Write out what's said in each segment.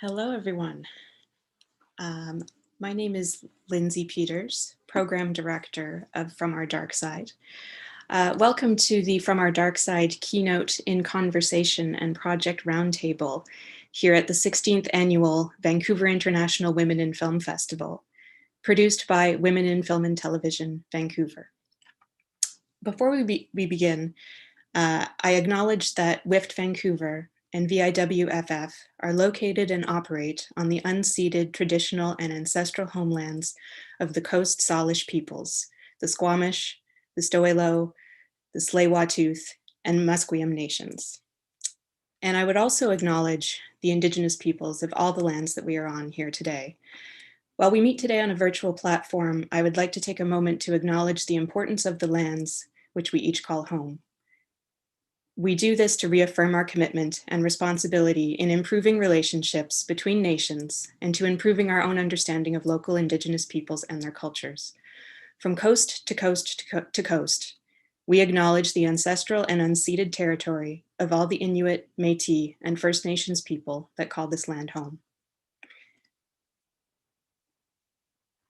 Hello, everyone. My name is Lindsay Peters, Program Director of From Our Dark Side. Welcome to the From Our Dark Side Keynote in Conversation and Project Roundtable here at the 16th Annual Vancouver International Women in Film Festival, produced by Women in Film and Television, Vancouver. Before we begin, I acknowledge that WIFT Vancouver and VIWFF are located and operate on the unceded traditional and ancestral homelands of the Coast Salish peoples, the Squamish, the Stowelo, the Tsleil-Waututh, and Musqueam nations. And I would also acknowledge the Indigenous peoples of all the lands that we are on here today. While we meet today on a virtual platform, I would like to take a moment to acknowledge the importance of the lands which we each call home. We do this to reaffirm our commitment and responsibility in improving relationships between nations and to improving our own understanding of local Indigenous peoples and their cultures. From coast to coast to coast, we acknowledge the ancestral and unceded territory of all the Inuit, Métis, and First Nations people that call this land home.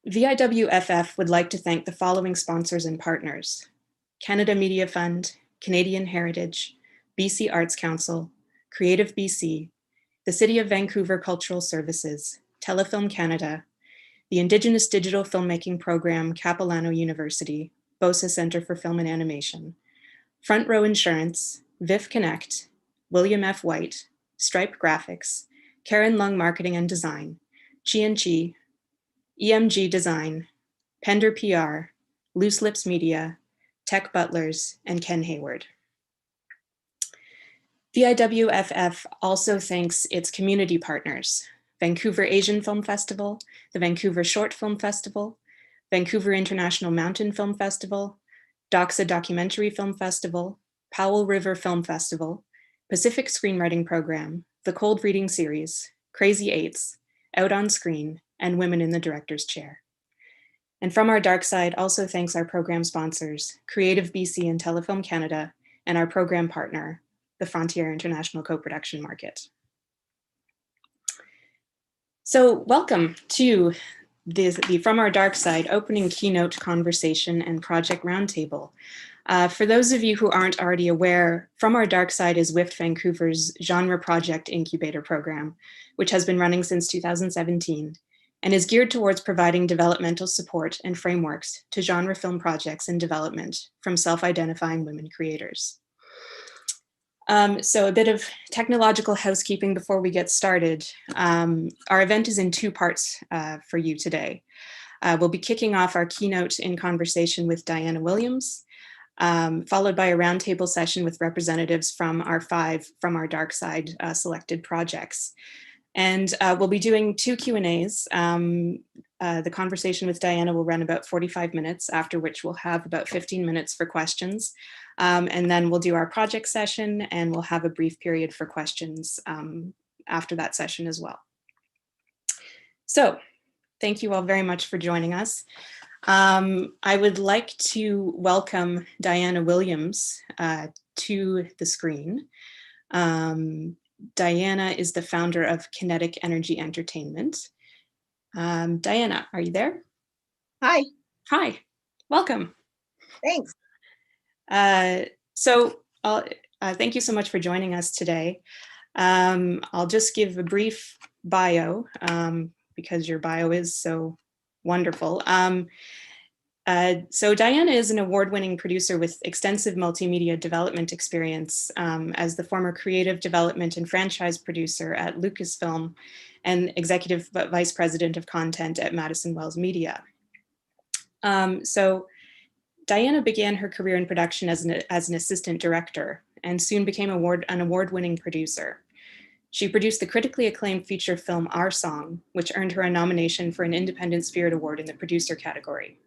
VIWFF would like to thank the following sponsors and partners: Canada Media Fund, Canadian Heritage, BC Arts Council, Creative BC, the City of Vancouver Cultural Services, Telefilm Canada, the Indigenous Digital Filmmaking Program, Capilano University, BOSA Center for Film and Animation, Front Row Insurance, VIF Connect, William F. White, Stripe Graphics, Karen Lung Marketing and Design, Chi, EMG Design, Pender PR, Loose Lips Media, Tech Butlers, and Ken Hayward. VIWFF also thanks its community partners: Vancouver Asian Film Festival, the Vancouver Short Film Festival, Vancouver International Mountain Film Festival, Doxa Documentary Film Festival, Powell River Film Festival, Pacific Screenwriting Program, the Cold Reading Series, Crazy Eights, Out on Screen, and Women in the Director's Chair. And From Our Dark Side also thanks our program sponsors, Creative BC and Telefilm Canada, and our program partner, the Frontier International Co-Production Market. So welcome to the From Our Dark Side opening keynote conversation and project roundtable. For those of you who aren't already aware, From Our Dark Side is WIFT Vancouver's genre project incubator program, which has been running since 2017 and is geared towards providing developmental support and frameworks to genre film projects in development from self-identifying women creators. So a bit of technological housekeeping before we get started. Our event is in two parts for you today. We'll be kicking off our keynote in conversation with Diana Williams, followed by a roundtable session with representatives from our 5 From Our Dark Side selected projects. And we'll be doing 2 Q&As. The conversation with Diana will run about 45 minutes, after which we'll have about 15 minutes for questions. And then we'll do our project session, and we'll have a brief period for questions after that session as well. So thank you all very much for joining us. I would like to welcome Diana Williams to the screen. Diana is the founder of Kinetic Energy Entertainment. Diana, are you there? Hi. Hi, welcome. Thanks. Thank you so much for joining us today. I'll just give a brief bio because your bio is so wonderful. So Diana is an award-winning producer with extensive multimedia development experience as the former creative development and franchise producer at Lucasfilm and executive vice president of content at Madison Wells Media. So Diana began her career in production as an assistant director and soon became an award-winning producer. She produced the critically acclaimed feature film Our Song, which earned her a nomination for an Independent Spirit Award in the producer category.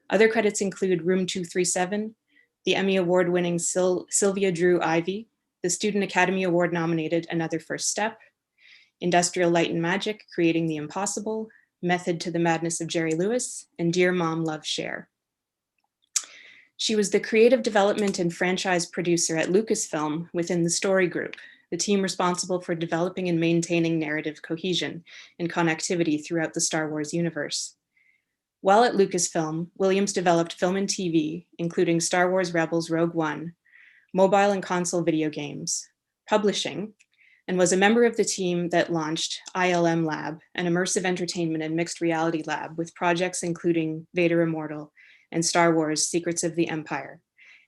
Other credits include Room 237, the Emmy Award-winning Sylvia Drew Ivy, the Student Academy Award nominated Another First Step, Industrial Light and Magic, Creating the Impossible, Method to the Madness of Jerry Lewis, and Dear Mom, Love, Share. She was the creative development and franchise producer at Lucasfilm within the Story Group, the team responsible for developing and maintaining narrative cohesion and connectivity throughout the Star Wars universe. While at Lucasfilm, Williams developed film and TV, including Star Wars Rebels Rogue One, mobile and console video games, publishing, and was a member of the team that launched ILM Lab, an immersive entertainment and mixed reality lab with projects including Vader Immortal and Star Wars Secrets of the Empire,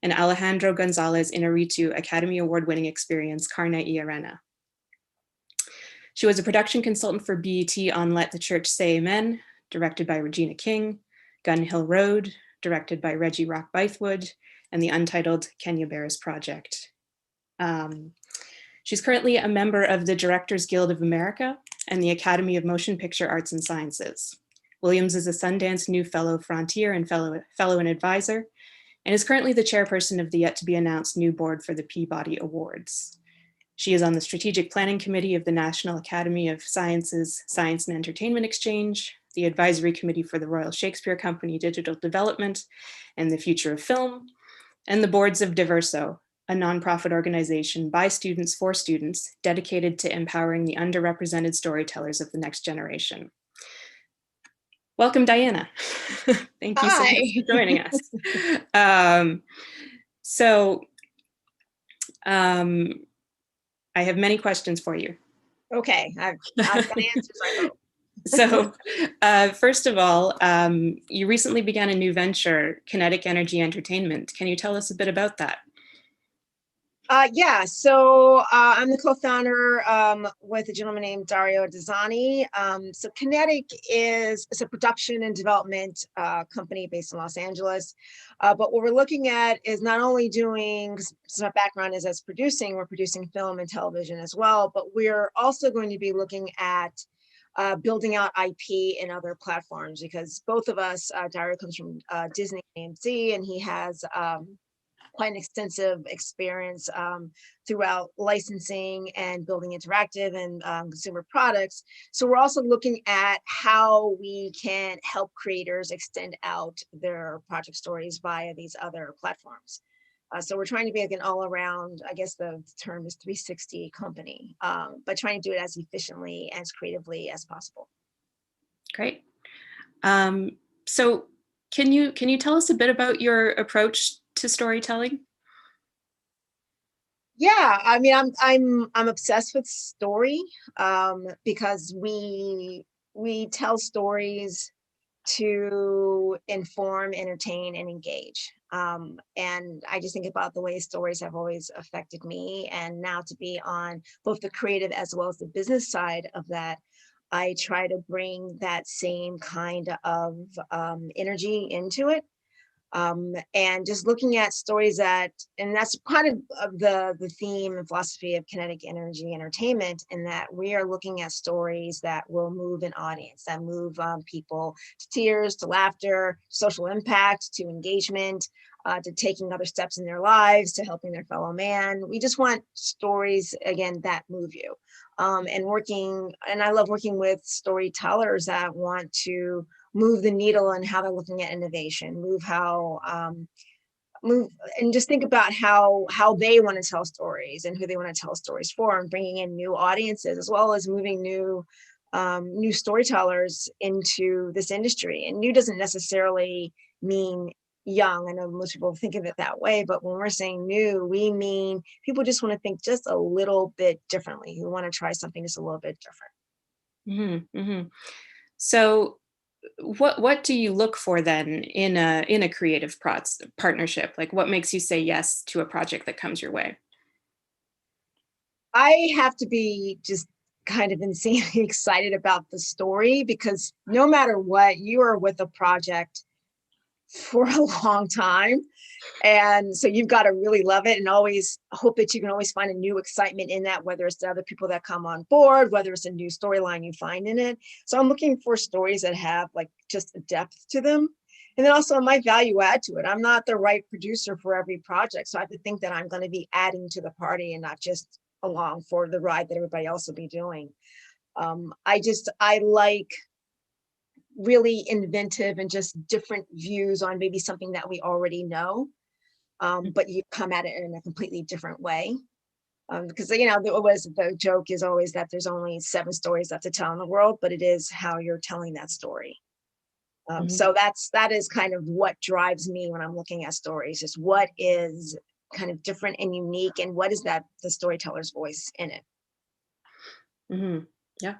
and Alejandro Gonzalez Inarritu Academy Award-winning experience Carne y Arena. She was a production consultant for BET on Let the Church Say Amen, directed by Regina King, Gun Hill Road, directed by Reggie Rock Bythewood, and the untitled Kenya Barris Project. She's currently a member of the Directors Guild of America and the Academy of Motion Picture Arts and Sciences. Williams is a Sundance New Fellow Frontier and Fellow and Advisor, and is currently the chairperson of the yet-to-be-announced new board for the Peabody Awards. She is on the Strategic Planning Committee of the National Academy of Sciences Science and Entertainment Exchange, the Advisory Committee for the Royal Shakespeare Company Digital Development and the Future of Film, and the boards of Diverso, a nonprofit organization by students for students dedicated to empowering the underrepresented storytellers of the next generation. Welcome, Diana. Thank you so much for joining us. I have many questions for you. Okay, I've got answers, I hope. So first of all, you recently began a new venture, Kinetic Energy Entertainment. Can you tell us a bit about that? Yeah, so I'm the co-founder with a gentleman named Dario Dezzani. So Kinetic is a production and development company based in Los Angeles. But what we're looking at is not only doing, because my background is as producing, we're producing film and television as well, but we're also going to be looking at building out IP and other platforms, because both of us, Dario comes from Disney AMC, and he has quite an extensive experience throughout licensing and building interactive and consumer products. So we're also looking at how we can help creators extend out their project stories via these other platforms. So we're trying to be like an all-around, I guess the term is 360 company, but trying to do it as efficiently, as creatively as possible. Great. So can you tell us a bit about your approach to storytelling? Yeah, I mean, I'm obsessed with story because we tell stories to inform, entertain, and engage. And I just think about the way stories have always affected me, and now to be on both the creative as well as the business side of that, I try to bring that same kind of energy into it. And just looking at stories that, and that's kind of the theme and philosophy of Kinetic Energy Entertainment, in that we are looking at stories that will move an audience, that move people to tears, to laughter, social impact, to engagement, to taking other steps in their lives, to helping their fellow man. We just want stories, again, that move you. And I love working with storytellers that want to move the needle and how they're looking at innovation, move and just think about how they want to tell stories and who they want to tell stories for, and bringing in new audiences, as well as moving new storytellers into this industry. And new doesn't necessarily mean young. I know most people think of it that way, but when we're saying new, we mean people just want to think just a little bit differently, who want to try something just a little bit different. Mm-hmm, mm-hmm. So what do you look for then in a creative partnership? Like, what makes you say yes to a project that comes your way? I have to be just kind of insanely excited about the story, because no matter what, you are with a project for a long time. And so you've got to really love it, and always hope that you can always find a new excitement in that, whether it's the other people that come on board, whether it's a new storyline you find in it. So I'm looking for stories that have like just a depth to them. And then also my value add to it. I'm not the right producer for every project. So I have to think that I'm going to be adding to the party and not just along for the ride that everybody else will be doing. I like really inventive and just different views on maybe something that we already know. But you come at it in a completely different way. Because the joke is always that there's only 7 stories left to tell in the world, but it is how you're telling that story. Mhm. So that is kind of what drives me when I'm looking at stories, is what is kind of different and unique, and what is that the storyteller's voice in it. Mhm. Yeah,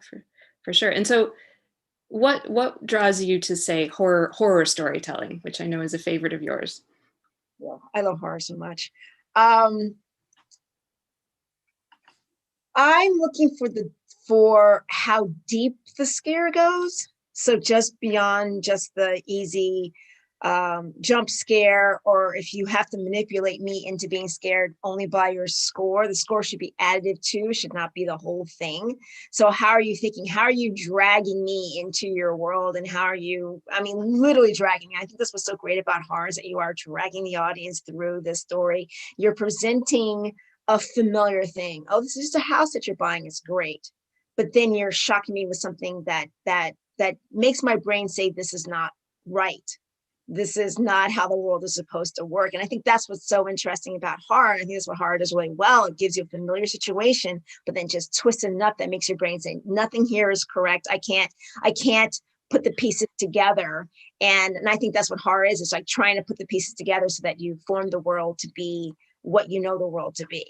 for sure. And so what draws you to, say, horror storytelling, which I know is a favorite of yours? Yeah, I love horror so much. Um, I'm looking for how deep the scare goes. So just beyond just the easy jump scare, or if you have to manipulate me into being scared only by your score, the score should be additive too, should not be the whole thing. So how are you thinking? How are you dragging me into your world? And how are you, I mean, literally dragging me. I think this was so great about horror, is that you are dragging the audience through this story. You're presenting a familiar thing. Oh, this is just a house that you're buying. It's great. But then you're shocking me with something that makes my brain say, this is not right. This is not how the world is supposed to work. And I think that's what's so interesting about horror. I think that's what horror does really well. It gives you a familiar situation, but then just twists it up that makes your brain say, nothing here is correct. I can't put the pieces together. And I think that's what horror is. It's like trying to put the pieces together so that you form the world to be what you know the world to be.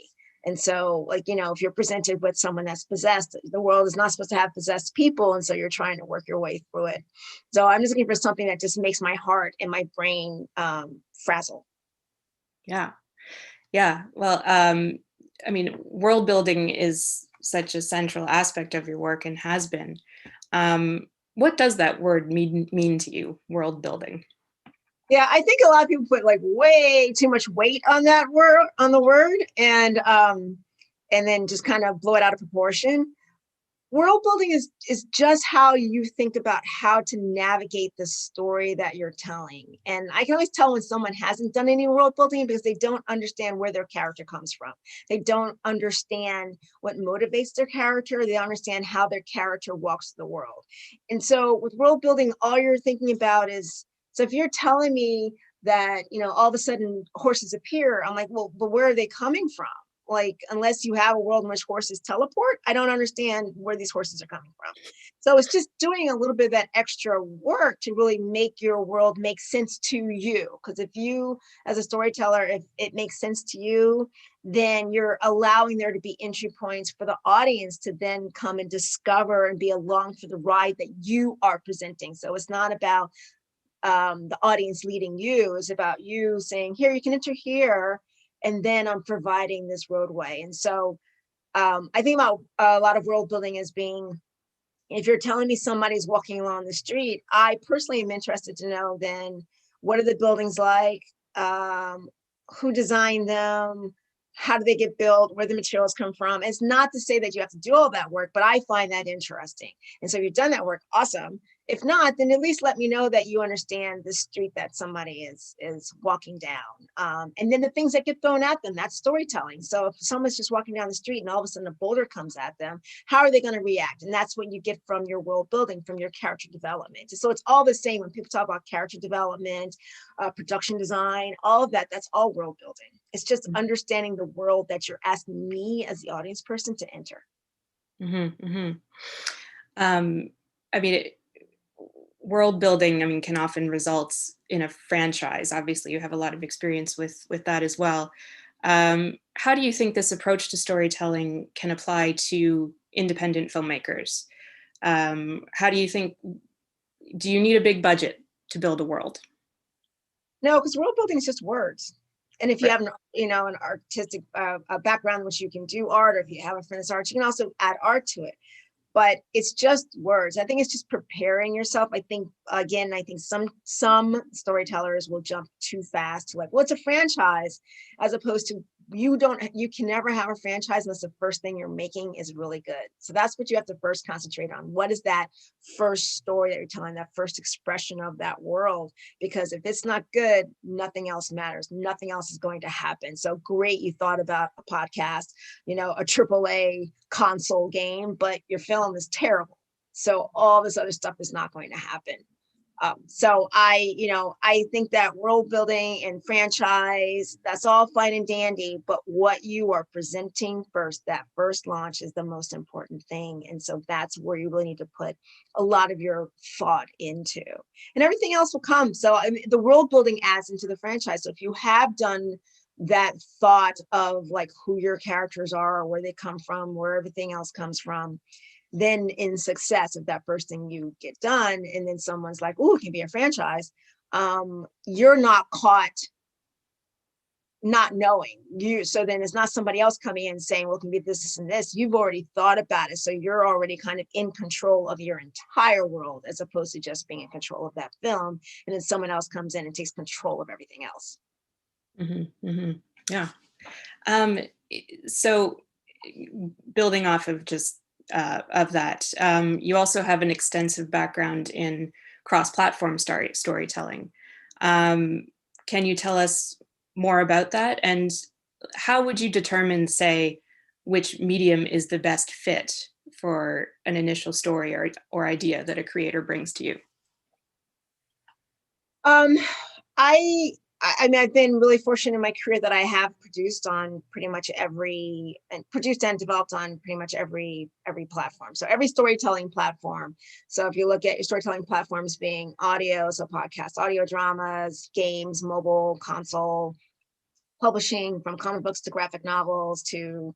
And so, like, if you're presented with someone that's possessed, the world is not supposed to have possessed people. And so you're trying to work your way through it. So I'm just looking for something that just makes my heart and my brain frazzle. Yeah. Yeah. Well, I mean, world building is such a central aspect of your work and has been. What does that word mean to you, world building? Yeah, I think a lot of people put like way too much weight on that word, on the word, and then just kind of blow it out of proportion. World building is just how you think about how to navigate the story that you're telling. And I can always tell when someone hasn't done any world building, because they don't understand where their character comes from. They don't understand what motivates their character. They don't understand how their character walks the world. And so with world building, all you're thinking about is, so if you're telling me that, all of a sudden horses appear, I'm like, well, but where are they coming from? Like, unless you have a world in which horses teleport, I don't understand where these horses are coming from. So it's just doing a little bit of that extra work to really make your world make sense to you. Because if you, as a storyteller, if it makes sense to you, then you're allowing there to be entry points for the audience to then come and discover and be along for the ride that you are presenting. So it's not about the audience leading you, is about you saying, here, you can enter here, and then I'm providing this roadway. And so I think about a lot of world building as being, if you're telling me somebody's walking along the street, I personally am interested to know then, what are the buildings like? Who designed them? How do they get built? Where the materials come from? It's not to say that you have to do all that work, but I find that interesting. And so if you've done that work, awesome. If not, then at least let me know that you understand the street that somebody is walking down. And then the things that get thrown at them, that's storytelling. So if someone's just walking down the street and all of a sudden a boulder comes at them, how are they going to react? And that's what you get from your world building, from your character development. So it's all the same when people talk about character development, production design, all of that, that's all world building. It's just understanding the world that you're asking me as the audience person to enter. Mm-hmm, mm-hmm. I mean, world building, I mean, can often result in a franchise. Obviously, you have a lot of experience with that as well. How do you think this approach to storytelling can apply to independent filmmakers? How do you think, do you need a big budget to build a world? No, because world building is just words. And if you Right. have an artistic background in which you can do art, or if you have a friend that's art, you can also add art to it. But it's just words. I think it's just preparing yourself. I think, again, I think some storytellers will jump too fast to like, well, it's a franchise, as opposed to, you can never have a franchise unless the first thing you're making is really good. So that's what you have to first concentrate on. What is that first story that you're telling, that first expression of that world? Because if it's not good, nothing else matters. Nothing else is going to happen. So great, you thought about a podcast, a AAA console game, but your film is terrible. So all this other stuff is not going to happen. So I think that world building and franchise, that's all fine and dandy, but what you are presenting first, that first launch is the most important thing. And so that's where you really need to put a lot of your thought into, and everything else will come. So I mean, the world building adds into the franchise. So if you have done that thought of like who your characters are, where they come from, where everything else comes from, then in success, if that first thing you get done and then someone's like, oh, it can be a franchise, you're not caught not knowing you. So then it's not somebody else coming in saying, well, it can be this, and this. You've already thought about it. So you're already kind of in control of your entire world, as opposed to just being in control of that film. And then someone else comes in and takes control of everything else. Yeah. So building off of just of that, you also have an extensive background in cross-platform storytelling. Can you tell us more about that? And how would you determine, say, which medium is the best fit for an initial story or idea that a creator brings to you? I mean, I've been really fortunate in my career that I have produced on pretty much produced and developed on pretty much every platform. So every storytelling platform. So if you look at your storytelling platforms being audio, so podcasts, audio dramas, games, mobile, console, publishing, from comic books to graphic novels to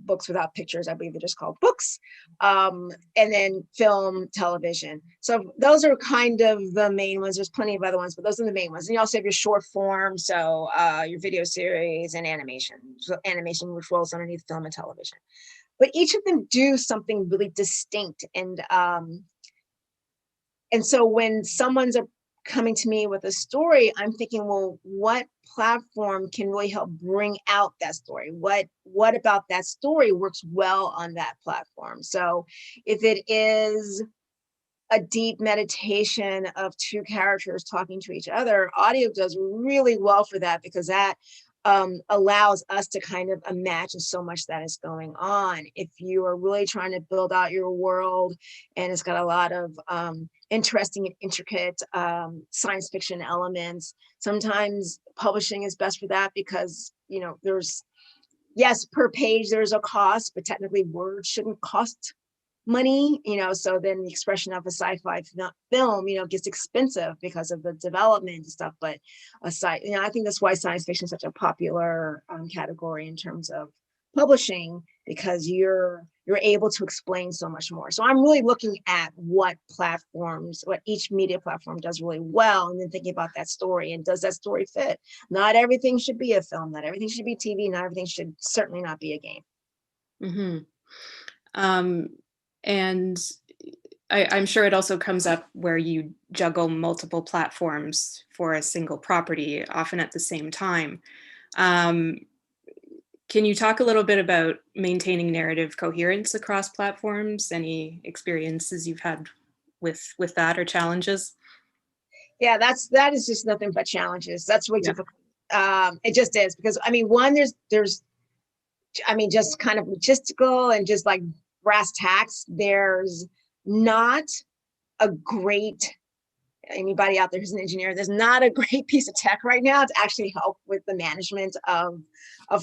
books without pictures, I believe they're just called books, and then film, television. So those are kind of the main ones. There's plenty of other ones, but those are the main ones. And you also have your short form, so your video series and animation. So animation, which rolls underneath film and television. But each of them do something really distinct. And so when someone's coming to me with a story, I'm thinking, well, what platform can really help bring out that story? What about that story works well on that platform? So if it is a deep meditation of two characters talking to each other, audio does really well for that, because that allows us to kind of imagine so much that is going on. If you are really trying to build out your world and it's got a lot of interesting and intricate science fiction elements, sometimes publishing is best for that, because there's, yes, per page there's a cost, but technically words shouldn't cost money, so then the expression of a sci-fi film, gets expensive because of the development and stuff. But aside, I think that's why science fiction is such a popular category in terms of publishing, because you're able to explain so much more. So I'm really looking at what each media platform does really well, and then thinking about that story, and does that story fit? Not everything should be a film, not everything should be TV, not everything should certainly not be a game. Mm-hmm. And I'm sure it also comes up where you juggle multiple platforms for a single property, often at the same time. Can you talk a little bit about maintaining narrative coherence across platforms? Any experiences you've had with that, or challenges? Yeah, that is just nothing but challenges. That's really Yeah. difficult. It just is, because I mean, one, there's I mean, just kind of logistical and just like brass tacks. There's not a great, anybody out there who's an engineer, there's not a great piece of tech right now to actually help with the management of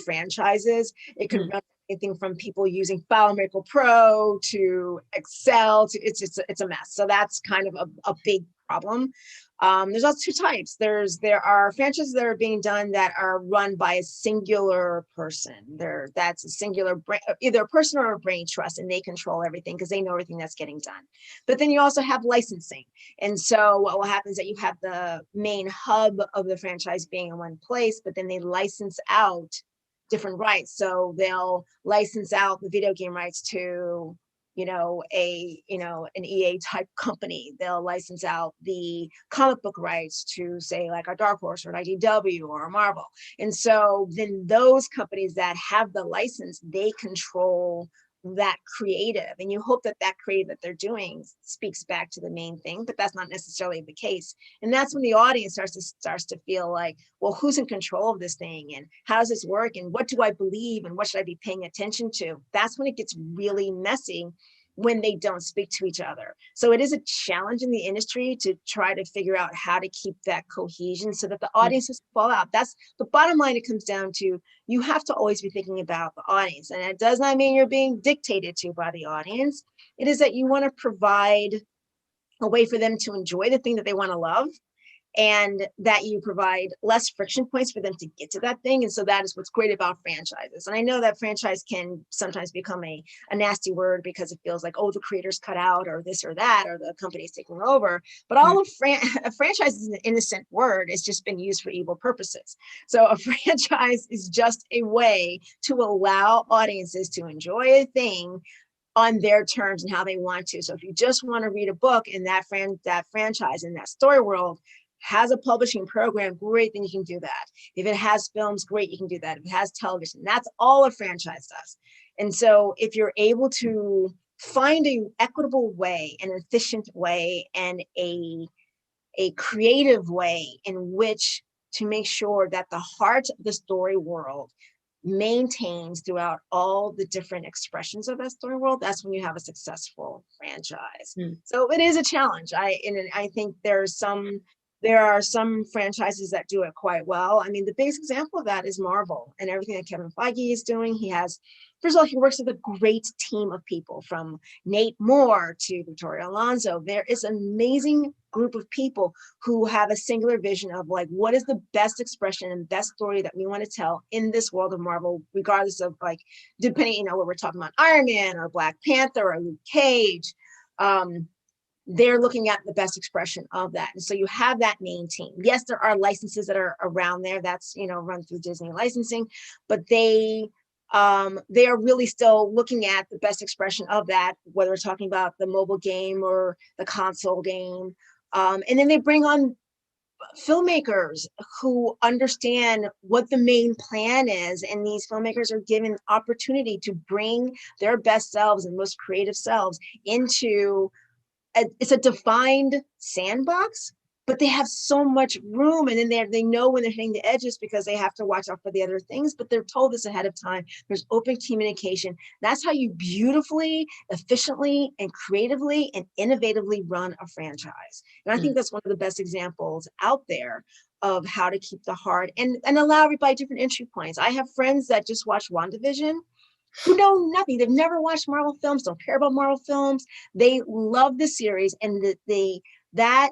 franchises. It could Mm. run anything from people using FileMaker Pro to Excel to it's a mess. So that's kind of a big problem. There's also two types. There are franchises that are being done that are run by a singular person. That's a singular brain, either a person or a brain trust, and they control everything because they know everything that's getting done. But then you also have licensing. And so what will happen is that you have the main hub of the franchise being in one place, but then they license out different rights. So they'll license out the video game rights to an EA type company. They'll license out the comic book rights to, say, like a Dark Horse or an IDW or a Marvel. And so then those companies that have the license, they control that creative, and you hope that creative that they're doing speaks back to the main thing, but that's not necessarily the case. And that's when the audience starts to feel like, well, who's in control of this thing, and how does this work, and what do I believe, and what should I be paying attention to? That's when it gets really messy, when they don't speak to each other. So it is a challenge in the industry to try to figure out how to keep that cohesion so that the audiences fall out. That's the bottom line. It comes down to, you have to always be thinking about the audience. And it does not mean you're being dictated to by the audience. It is that you want to provide a way for them to enjoy the thing that they want to love, and that you provide less friction points for them to get to that thing. And so that is what's great about franchises. And I know that franchise can sometimes become a nasty word because it feels like, oh, the creator's cut out, or this or that, or the company's taking over. But all of a franchise is an innocent word. It's just been used for evil purposes. So a franchise is just a way to allow audiences to enjoy a thing on their terms and how they want to. So if you just want to read a book in that franchise, in that story world, has a publishing program, great, then you can do that. If it has films, great, you can do that. If it has television, that's all a franchise does. And so if you're able to find an equitable way, an efficient way, and a creative way in which to make sure that the heart of the story world maintains throughout all the different expressions of that story world, that's when you have a successful franchise. So it is a challenge. I think there are some franchises that do it quite well. I mean, the biggest example of that is Marvel and everything that Kevin Feige is doing. First of all, he works with a great team of people, from Nate Moore to Victoria Alonso. There is an amazing group of people who have a singular vision of, like, what is the best expression and best story that we want to tell in this world of Marvel, regardless of, like, depending, whether we're talking about Iron Man or Black Panther or Luke Cage. They're looking at the best expression of that. And so you have that main team. Yes, there are licenses that are around there that's, run through Disney licensing, but they are really still looking at the best expression of that, whether we're talking about the mobile game or the console game. And then they bring on filmmakers who understand what the main plan is. And these filmmakers are given opportunity to bring their best selves and most creative selves into it's a defined sandbox, but they have so much room, and then they know when they're hitting the edges because they have to watch out for the other things, but they're told this ahead of time. There's open communication. That's how you beautifully, efficiently, and creatively and innovatively run a franchise. And I think that's one of the best examples out there of how to keep the heart and allow everybody different entry points. I have friends that just watch WandaVision who know nothing. They've never watched Marvel films, don't care about Marvel films. They love the series, and that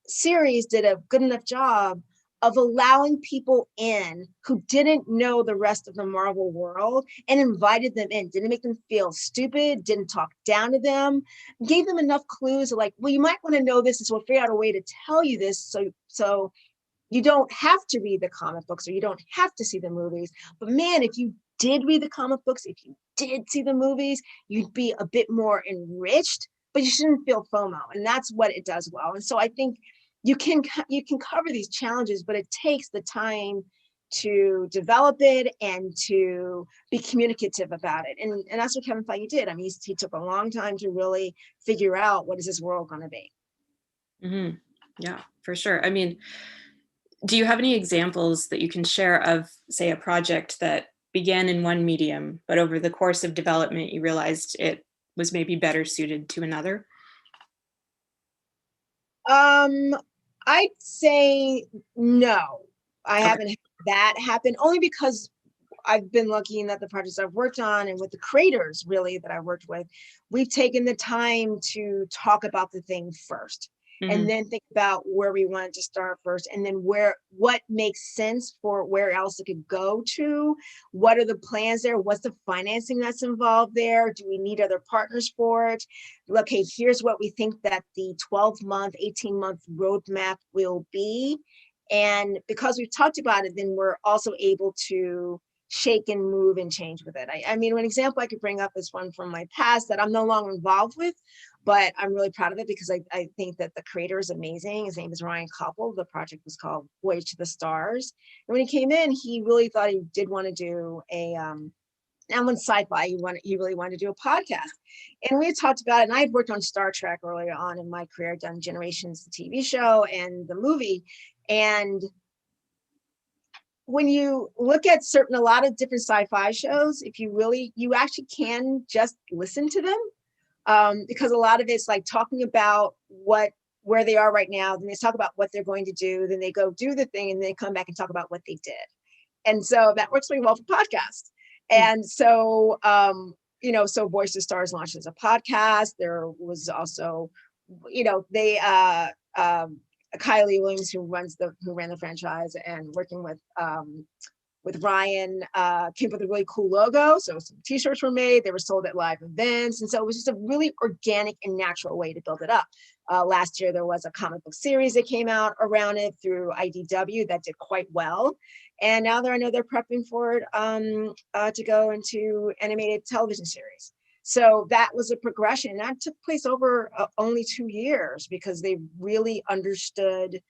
series did a good enough job of allowing people in who didn't know the rest of the Marvel world and invited them in, didn't make them feel stupid, didn't talk down to them, gave them enough clues of, like, well, you might want to know this, and so we'll figure out a way to tell you this so you don't have to read the comic books, or you don't have to see the movies. But man, if you did read the comic books, if you did see the movies, you'd be a bit more enriched, but you shouldn't feel FOMO. And that's what it does well. And so I think you can cover these challenges, but it takes the time to develop it and to be communicative about it. And that's what Kevin Feige did. I mean, he took a long time to really figure out, what is this world going to be? Mm-hmm. Yeah, for sure. I mean, do you have any examples that you can share of, say, a project that began in one medium, but over the course of development, you realized it was maybe better suited to another? I'd say no. I Okay. haven't had that happen, only because I've been lucky in that the projects I've worked on and with the creators really that I worked with, we've taken the time to talk about the thing first. And then think about where we wanted to start first, and then what makes sense for where else it could go to. What are the plans there? What's the financing that's involved there? Do we need other partners for it? Okay, here's what we think that the 12-month, 18-month roadmap will be. And because we've talked about it, then we're also able to shake and move and change with it. I mean, an example I could bring up is one from my past that I'm no longer involved with, but I'm really proud of it because I think that the creator is amazing. His name is Ryan Koppel. The project was called Voyage to the Stars. And when he came in, he really thought he did want to do and when sci-fi, he really wanted to do a podcast. And we had talked about it, and I had worked on Star Trek earlier on in my career, done Generations, the TV show and the movie. And when you look at a lot of different sci-fi shows, if you actually can just listen to them, because a lot of it's like talking about where they are right now, then they talk about what they're going to do, then they go do the thing, and they come back and talk about what they did. And so that works really well for podcasts. And so, so Voice of Stars launched as a podcast. There was also, they, Kylie Williams, who ran the franchise, and working with Ryan, came up with a really cool logo. So some t-shirts were made, they were sold at live events. And so it was just a really organic and natural way to build it up. Last year, there was a comic book series that came out around it through IDW that did quite well. And now I know they're prepping for it to go into animated television series. So that was a progression. That took place over only 2 years because they really understood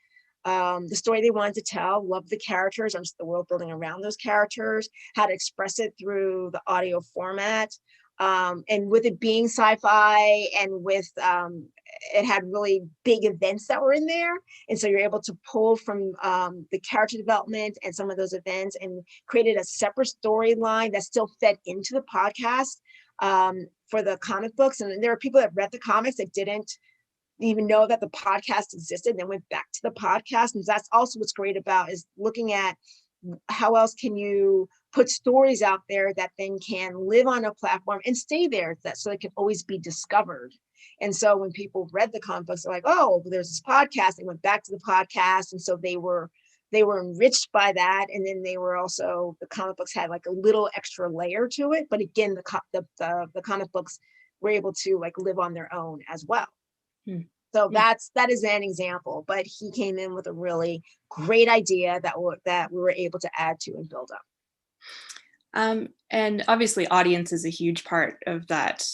the story they wanted to tell, loved the characters, understood the world building around those characters, how to express it through the audio format. And with it being sci-fi, and with it had really big events that were in there. And so you're able to pull from the character development and some of those events and created a separate storyline that still fed into the podcast for the comic books. And there are people that read the comics that didn't even know that the podcast existed and then went back to the podcast. And that's also what's great about is looking at how else can you put stories out there that then can live on a platform and stay there, so it can always be discovered. And so when people read the comic books, they're like, oh, there's this podcast. They went back to the podcast. And so they were enriched by that. And then they were also, the comic books had like a little extra layer to it. But again, the comic books were able to like live on their own as well. So that is an example, but he came in with a really great idea that we were able to add to and build up. And obviously audience is a huge part of that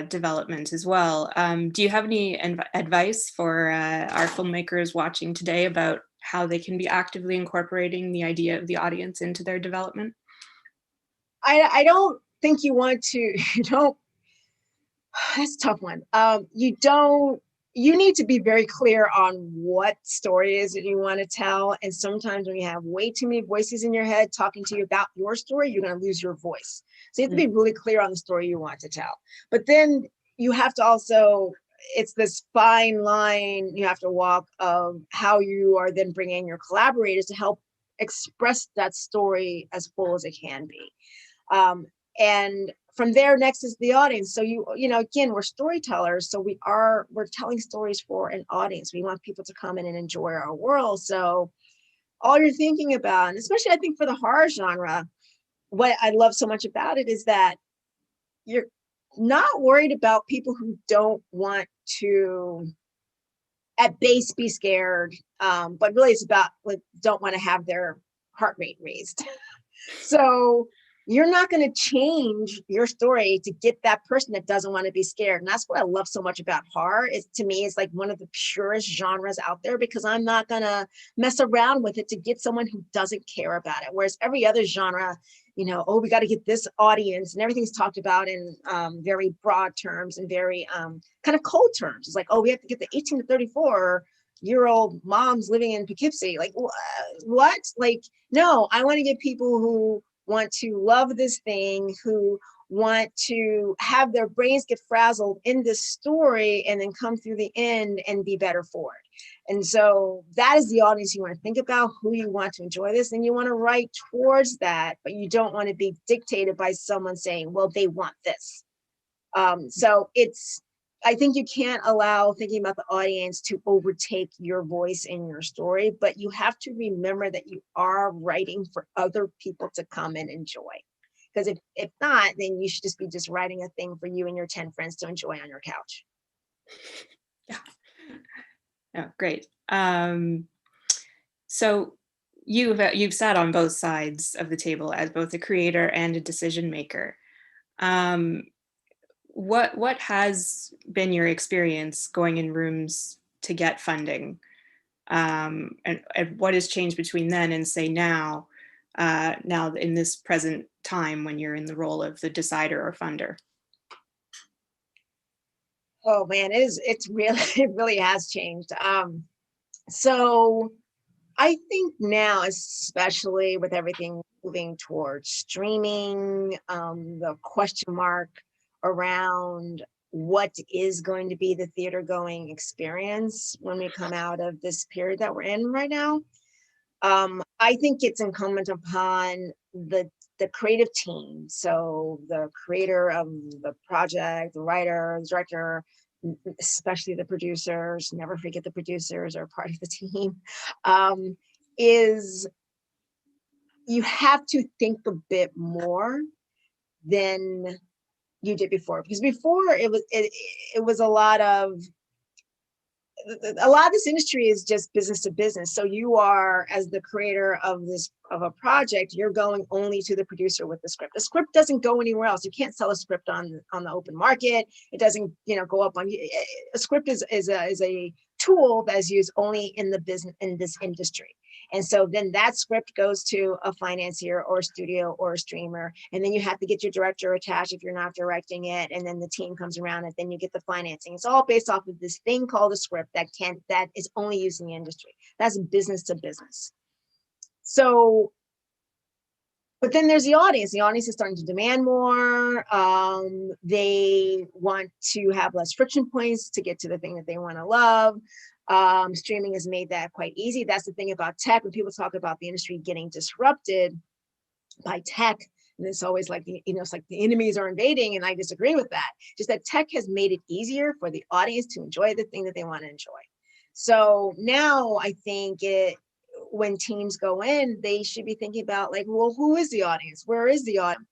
development as well. Do you have any advice for our filmmakers watching today about how they can be actively incorporating the idea of the audience into their development? I don't think you want to, that's a tough one. You need to be very clear on what story it is that you want to tell. And sometimes when you have way too many voices in your head talking to you about your story, you're going to lose your voice. So you have to be really clear on the story you want to tell. But then you have to also, it's this fine line you have to walk of how you are then bringing your collaborators to help express that story as full as it can be. And from there, next is the audience. So again, we're storytellers. So we're telling stories for an audience. We want people to come in and enjoy our world. So all you're thinking about, and especially I think for the horror genre, what I love so much about it is that you're not worried about people who don't want to at base be scared. But really it's about like don't want to have their heart rate raised. So you're not going to change your story to get that person that doesn't want to be scared. And that's what I love so much about horror. Is to me, it's like one of the purest genres out there because I'm not going to mess around with it to get someone who doesn't care about it. Whereas every other genre, we got to get this audience, and everything's talked about in very broad terms and very kind of cold terms. It's like, oh, we have to get the 18 to 34-year-old moms living in Poughkeepsie. Like, what? Like, no, I want to get people who want to love this thing, who want to have their brains get frazzled in this story and then come through the end and be better for it. And so that is the audience you want to think about, who you want to enjoy this, and you want to write towards that, but you don't want to be dictated by someone saying, well, they want this. So I think you can't allow thinking about the audience to overtake your voice in your story, but you have to remember that you are writing for other people to come and enjoy. Because if not, then you should just be writing a thing for you and your 10 friends to enjoy on your couch. Yeah. Oh, great. So you've sat on both sides of the table as both a creator and a decision maker. What has been your experience going in rooms to get funding? And what has changed between then and say now in this present time when you're in the role of the decider or funder? Oh man, it really has changed. So I think now, especially with everything moving towards streaming, the question mark around what is going to be the theater going experience when we come out of this period that we're in right now. I think it's incumbent upon the creative team. So the creator of the project, the writer, the director, especially the producers, never forget the producers are part of the team, is you have to think a bit more than you did before. Because before it was a lot of this industry is just business to business. So you are, as the creator of a project, you're going only to the producer with the script. The script doesn't go anywhere else. You can't sell a script on the open market. It doesn't, go up on. A script is a tool that's used only in the business, in this industry. And so then that script goes to a financier or a studio or a streamer. And then you have to get your director attached if you're not directing it. And then the team comes around and then you get the financing. It's all based off of this thing called a script that is only used in the industry. That's business to business. So, but then there's the audience. The audience is starting to demand more. They want to have less friction points to get to the thing that they want to love. Streaming has made that quite easy. That's the thing about tech. When people talk about the industry getting disrupted by tech, and it's always like, it's like the enemies are invading, and I disagree with that. Just that tech has made it easier for the audience to enjoy the thing that they want to enjoy. So now I think when teams go in, they should be thinking about like, well, who is the audience? Where is the audience?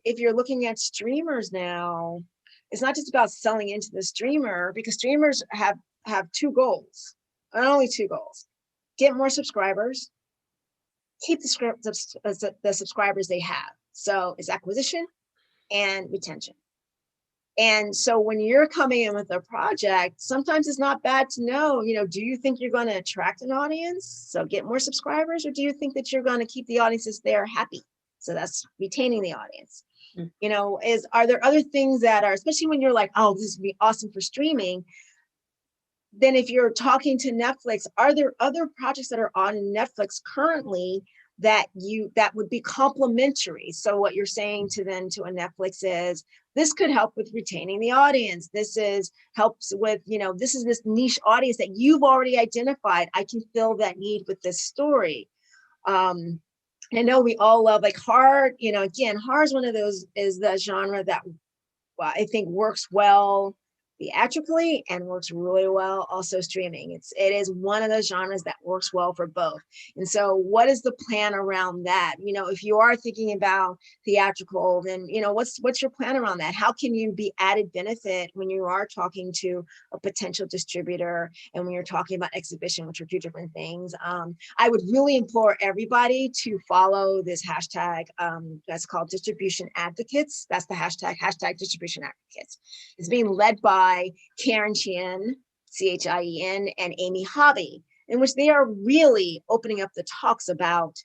If you're looking at streamers now, it's not just about selling into the streamer, because streamers have two goals, and only two goals: get more subscribers, keep the subscribers they have. So it's acquisition and retention. And so when you're coming in with a project, sometimes it's not bad to know, do you think you're going to attract an audience, so get more subscribers, or do you think that you're going to keep the audiences there happy? So that's retaining the audience. Are there other things that are, especially when you're like, oh, this would be awesome for streaming, then if you're talking to Netflix, are there other projects that are on Netflix currently that would be complementary? So what you're saying to a Netflix is, this could help with retaining the audience. This helps with, this is this niche audience that you've already identified. I can fill that need with this story. I know we all love like horror, again, horror is one of those, is the genre that I think works well theatrically and works really well also streaming. It is one of those genres that works well for both. And so what is the plan around that? If you are thinking about theatrical, then what's your plan around that? How can you be added benefit when you are talking to a potential distributor and when you're talking about exhibition, which are two different things? I would really implore everybody to follow this hashtag that's called distribution advocates. That's the hashtag distribution advocates. It's being led by Karen Chien, Chien, and Amy Hobby, in which they are really opening up the talks about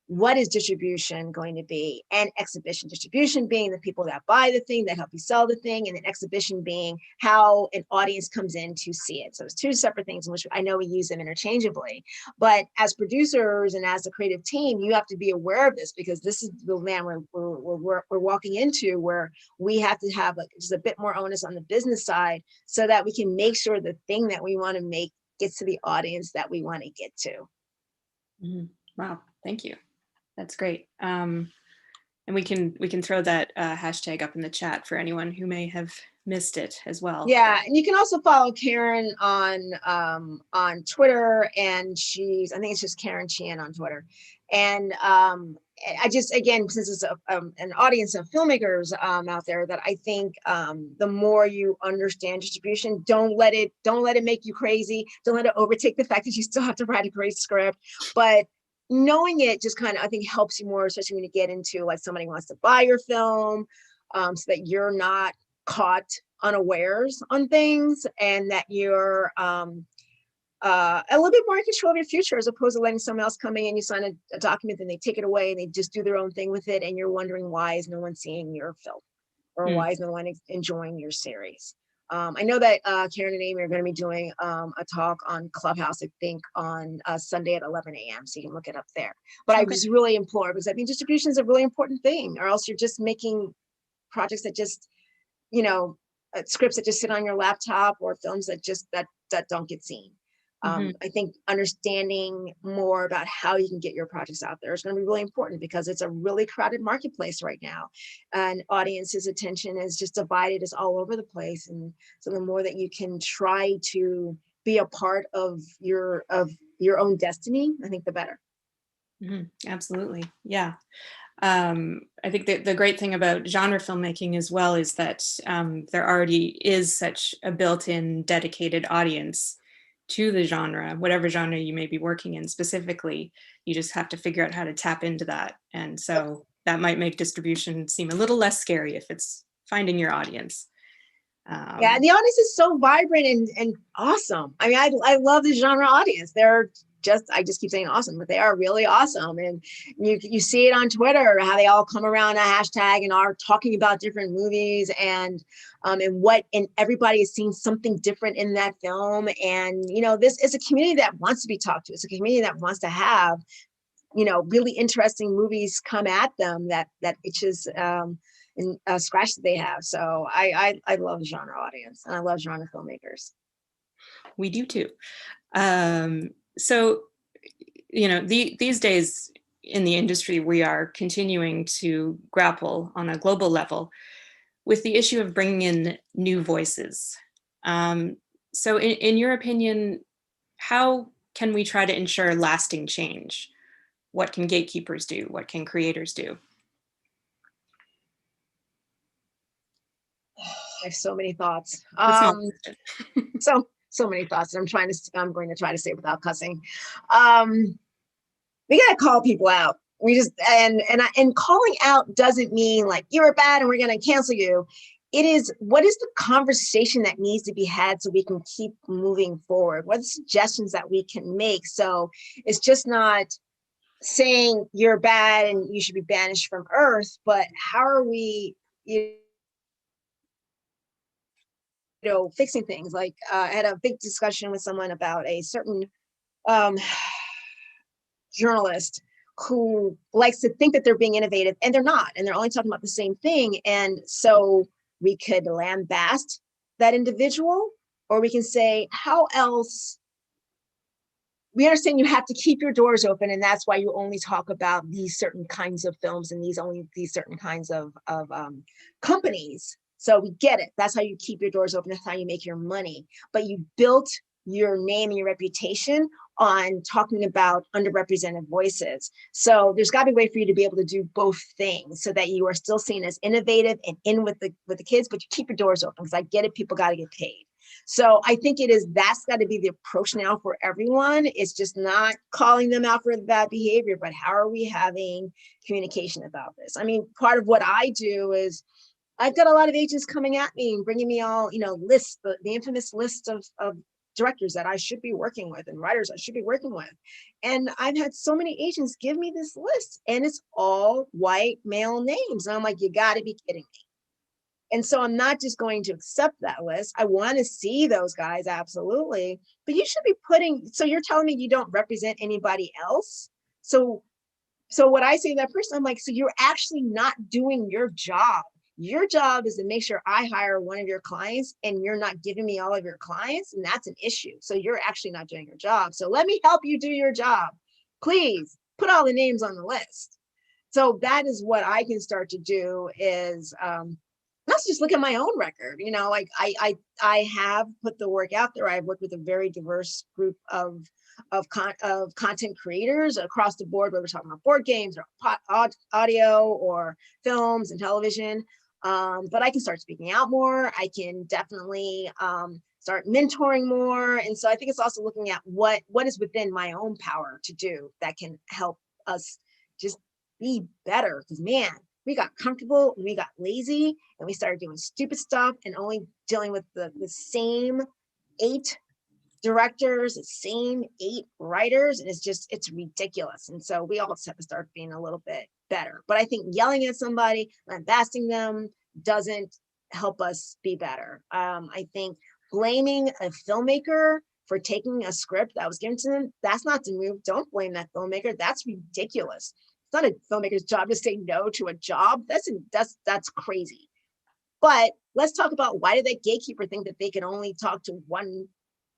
what is distribution going to be, and exhibition. Distribution being the people that buy the thing, that help you sell the thing, and then exhibition being how an audience comes in to see it. So it's two separate things in which I know we use them interchangeably. But as producers and as a creative team, you have to be aware of this, because this is the land we're walking into, where we have to have just a bit more onus on the business side, so that we can make sure the thing that we want to make gets to the audience that we want to get to. Mm-hmm. Wow, thank you. That's great. And we can throw that hashtag up in the chat for anyone who may have missed it as well. Yeah, and you can also follow Karen on Twitter, and I think it's just Karen Chien on Twitter. And I just, again, since it's an audience of filmmakers out there, that I think the more you understand distribution, don't let it make you crazy. Don't let it overtake the fact that you still have to write a great script, but knowing it just kind of, I think, helps you more, especially when you get into like somebody wants to buy your film, so that you're not caught unawares on things, and that you're a little bit more in control of your future, as opposed to letting someone else come in and you sign a document and they take it away and they just do their own thing with it, and you're wondering, why is no one seeing your film, or why is no one enjoying your series? I know that Karen and Amy are going to be doing a talk on Clubhouse, I think on Sunday at 11 a.m. So you can look it up there. But I just really implore, because I think distribution is a really important thing, or else you're just making projects that just, scripts that just sit on your laptop, or films that just that don't get seen. I think understanding more about how you can get your projects out there is going to be really important, because it's a really crowded marketplace right now, and audience's attention is just divided, it's all over the place. And so the more that you can try to be a part of your own destiny, I think the better. Absolutely. Yeah. I think that the great thing about genre filmmaking as well is that there already is such a built-in dedicated audience to the genre, whatever genre you may be working in specifically. You just have to figure out how to tap into that. And so that might make distribution seem a little less scary if it's finding your audience. Yeah, and the audience is so vibrant and awesome. I mean, I love the genre audience. They're just, I just keep saying awesome, but they are really awesome. And you see it on Twitter, how they all come around a hashtag and are talking about different movies, and everybody is seeing something different in that film. And, you know, this is a community that wants to be talked to. It's a community that wants to have, you know, really interesting movies come at them that itches and scratch that they have. So I love the genre audience, and I love genre filmmakers. We do too. So, you know, these days in the industry, we are continuing to grapple on a global level with the issue of bringing in new voices. So in your opinion, how can we try to ensure lasting change? What can gatekeepers do? What can creators do? I have so many thoughts. So many thoughts. I'm going to try to say it without cussing. We got to call people out. We just, and calling out doesn't mean like you're bad and we're going to cancel you. It is, what is the conversation that needs to be had so we can keep moving forward? What are the suggestions that we can make? So it's just not saying you're bad and you should be banished from Earth, but how are we, fixing things? Like I had a big discussion with someone about a certain journalist who likes to think that they're being innovative, and they're not, and they're only talking about the same thing. And so we could lambast that individual, or we can say, how else? We understand you have to keep your doors open, and that's why you only talk about these certain kinds of films and these certain kinds of companies. So we get it. That's how you keep your doors open. That's how you make your money. But you built your name and your reputation on talking about underrepresented voices. So there's got to be a way for you to be able to do both things, so that you are still seen as innovative and in with the kids, but you keep your doors open, because I get it. People got to get paid. So I think that's got to be the approach now for everyone. It's just not calling them out for the bad behavior, but how are we having communication about this? I mean, part of what I do is I've got a lot of agents coming at me and bringing me all, lists, the infamous list of directors that I should be working with and writers I should be working with. And I've had so many agents give me this list, and it's all white male names. And I'm like, you got to be kidding me. And so I'm not just going to accept that list. I want to see those guys, absolutely. But you should be so you're telling me you don't represent anybody else? So what I say to that person, I'm like, so you're actually not doing your job. Your job is to make sure I hire one of your clients, and you're not giving me all of your clients, and that's an issue. So you're actually not doing your job. So let me help you do your job. Please put all the names on the list. So that is what I can start to do, is let's just look at my own record. Like I have put the work out there. I've worked with a very diverse group of content creators across the board, whether we're talking about board games or audio or films and television. But I can start speaking out more. I can definitely start mentoring more. And so I think it's also looking at what is within my own power to do that can help us just be better. Because man, we got comfortable, we got lazy, and we started doing stupid stuff and only dealing with the same 8 directors, the same 8 writers, and it's ridiculous. And so we all just have to start being a little bit better. But I think yelling at somebody, lambasting doesn't help us be better. I think blaming a filmmaker for taking a script that was given to them, that's not the move. Don't blame that filmmaker. That's ridiculous. It's not a filmmaker's job to say no to a job. That's crazy. But let's talk about, why did that gatekeeper think that they could only talk to one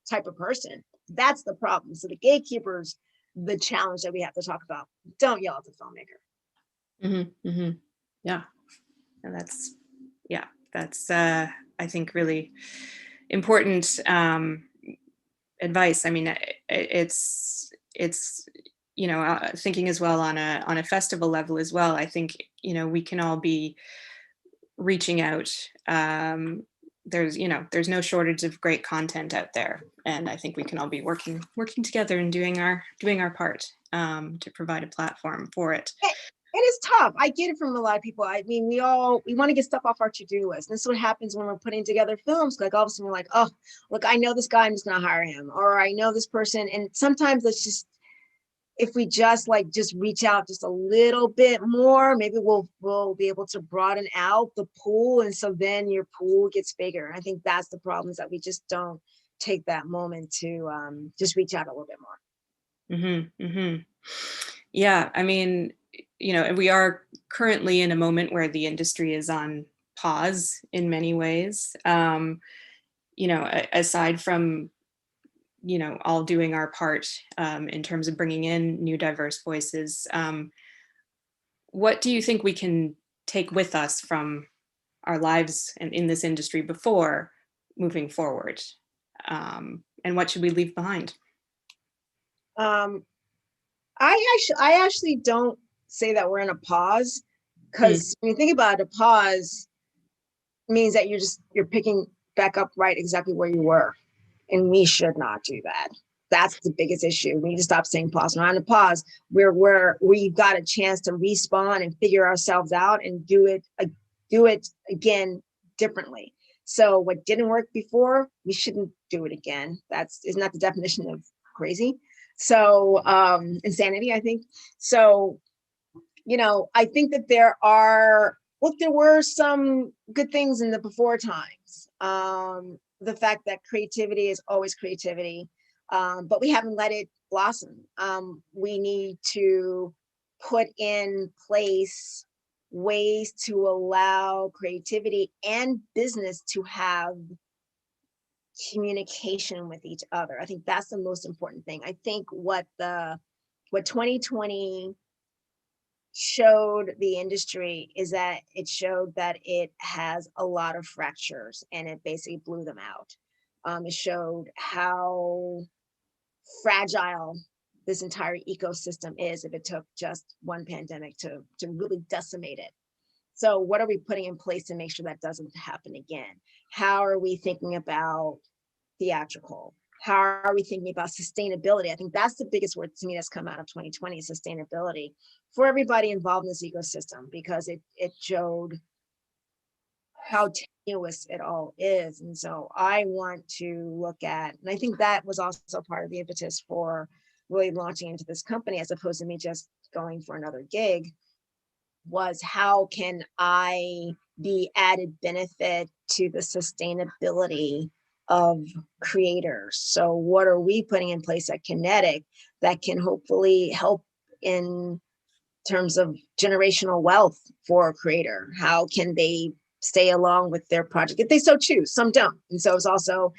type of person? That's the problem. So the gatekeepers, the challenge that we have to talk about. Don't yell at the filmmaker. Yeah, and that's I think really important advice. I mean, it's thinking as well on a festival level as well. I think we can all be reaching out. There's no shortage of great content out there, and I think we can all be working together and doing our part to provide a platform for it. It is tough. I get it from a lot of people. I mean, we want to get stuff off our to-do list. And this is what happens when we're putting together films. Like all of a sudden we're like, oh, look, I know this guy, I'm just going to hire him. Or I know this person. And sometimes if we just reach out just a little bit more, maybe we'll be able to broaden out the pool. And so then your pool gets bigger. I think that's the problem, is that we just don't take that moment to just reach out a little bit more. Yeah, I mean, we are currently in a moment where the industry is on pause in many ways. Aside from, all doing our part in terms of bringing in new diverse voices, what do you think we can take with us from our lives and in this industry before moving forward? And what should we leave behind? Um, I actually don't say that we're in a pause, because when you think about it, a pause means that you're picking back up right exactly where you were, and we should not do that. That's the biggest issue. We need to stop saying pause. We're on a pause where we've got a chance to respawn and figure ourselves out and do it again differently. So what didn't work before, we shouldn't do it again. Isn't that the definition of crazy? So insanity, I think. So, I think that there were some good things in the before times. The fact that creativity is always creativity, but we haven't let it blossom. We need to put in place ways to allow creativity and business to have communication with each other. I think that's the most important thing. I think what 2020 showed the industry is that it showed that it has a lot of fractures, and it basically blew them out. It showed how fragile this entire ecosystem is if it took just one pandemic to really decimate it. So what are we putting in place to make sure that doesn't happen again? How are we thinking about theatrical? How are we thinking about sustainability? I think that's the biggest word to me that's come out of 2020, is sustainability, for everybody involved in this ecosystem, because it showed how tenuous it all is. And so I want to look at, and I think that was also part of the impetus for really launching into this company, as opposed to me just going for another gig, was how can I be added benefit to the sustainability of creators? So what are we putting in place at Kinetic that can hopefully help in terms of generational wealth for a creator? How can they stay along with their project if they so choose? Some don't. And so it's also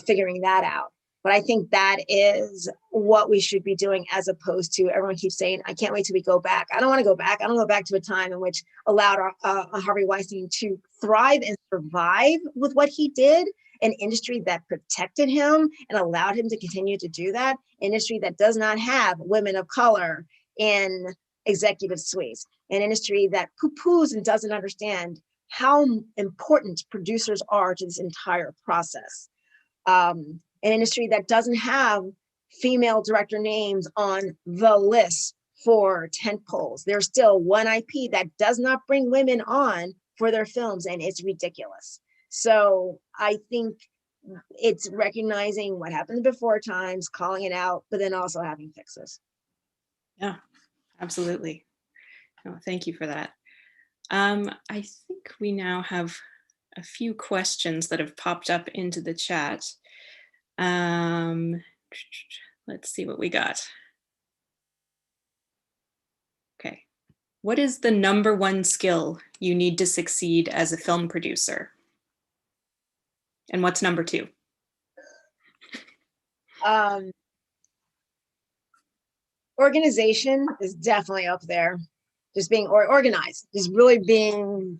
figuring that out. But I think that is what we should be doing, as opposed to everyone keeps saying, I can't wait till we go back. I don't want to go back. I don't go back to a time in which allowed Harvey Weinstein to thrive and survive with what he did, an industry that protected him and allowed him to continue to do that, industry that does not have women of color in executive suites, an industry that poo-poos and doesn't understand how important producers are to this entire process. An industry that doesn't have female director names on the list for tent poles. There's still one IP that does not bring women on for their films, and it's ridiculous. So I think it's recognizing what happened before times, calling it out, but then also having fixes. Yeah, absolutely. Oh, thank you for that. I think we now have a few questions that have popped up into the chat. Let's see what we got. Okay, What is the number one skill you need to succeed as a film producer? And what's number two? Organization is definitely up there. Just being organized, just really being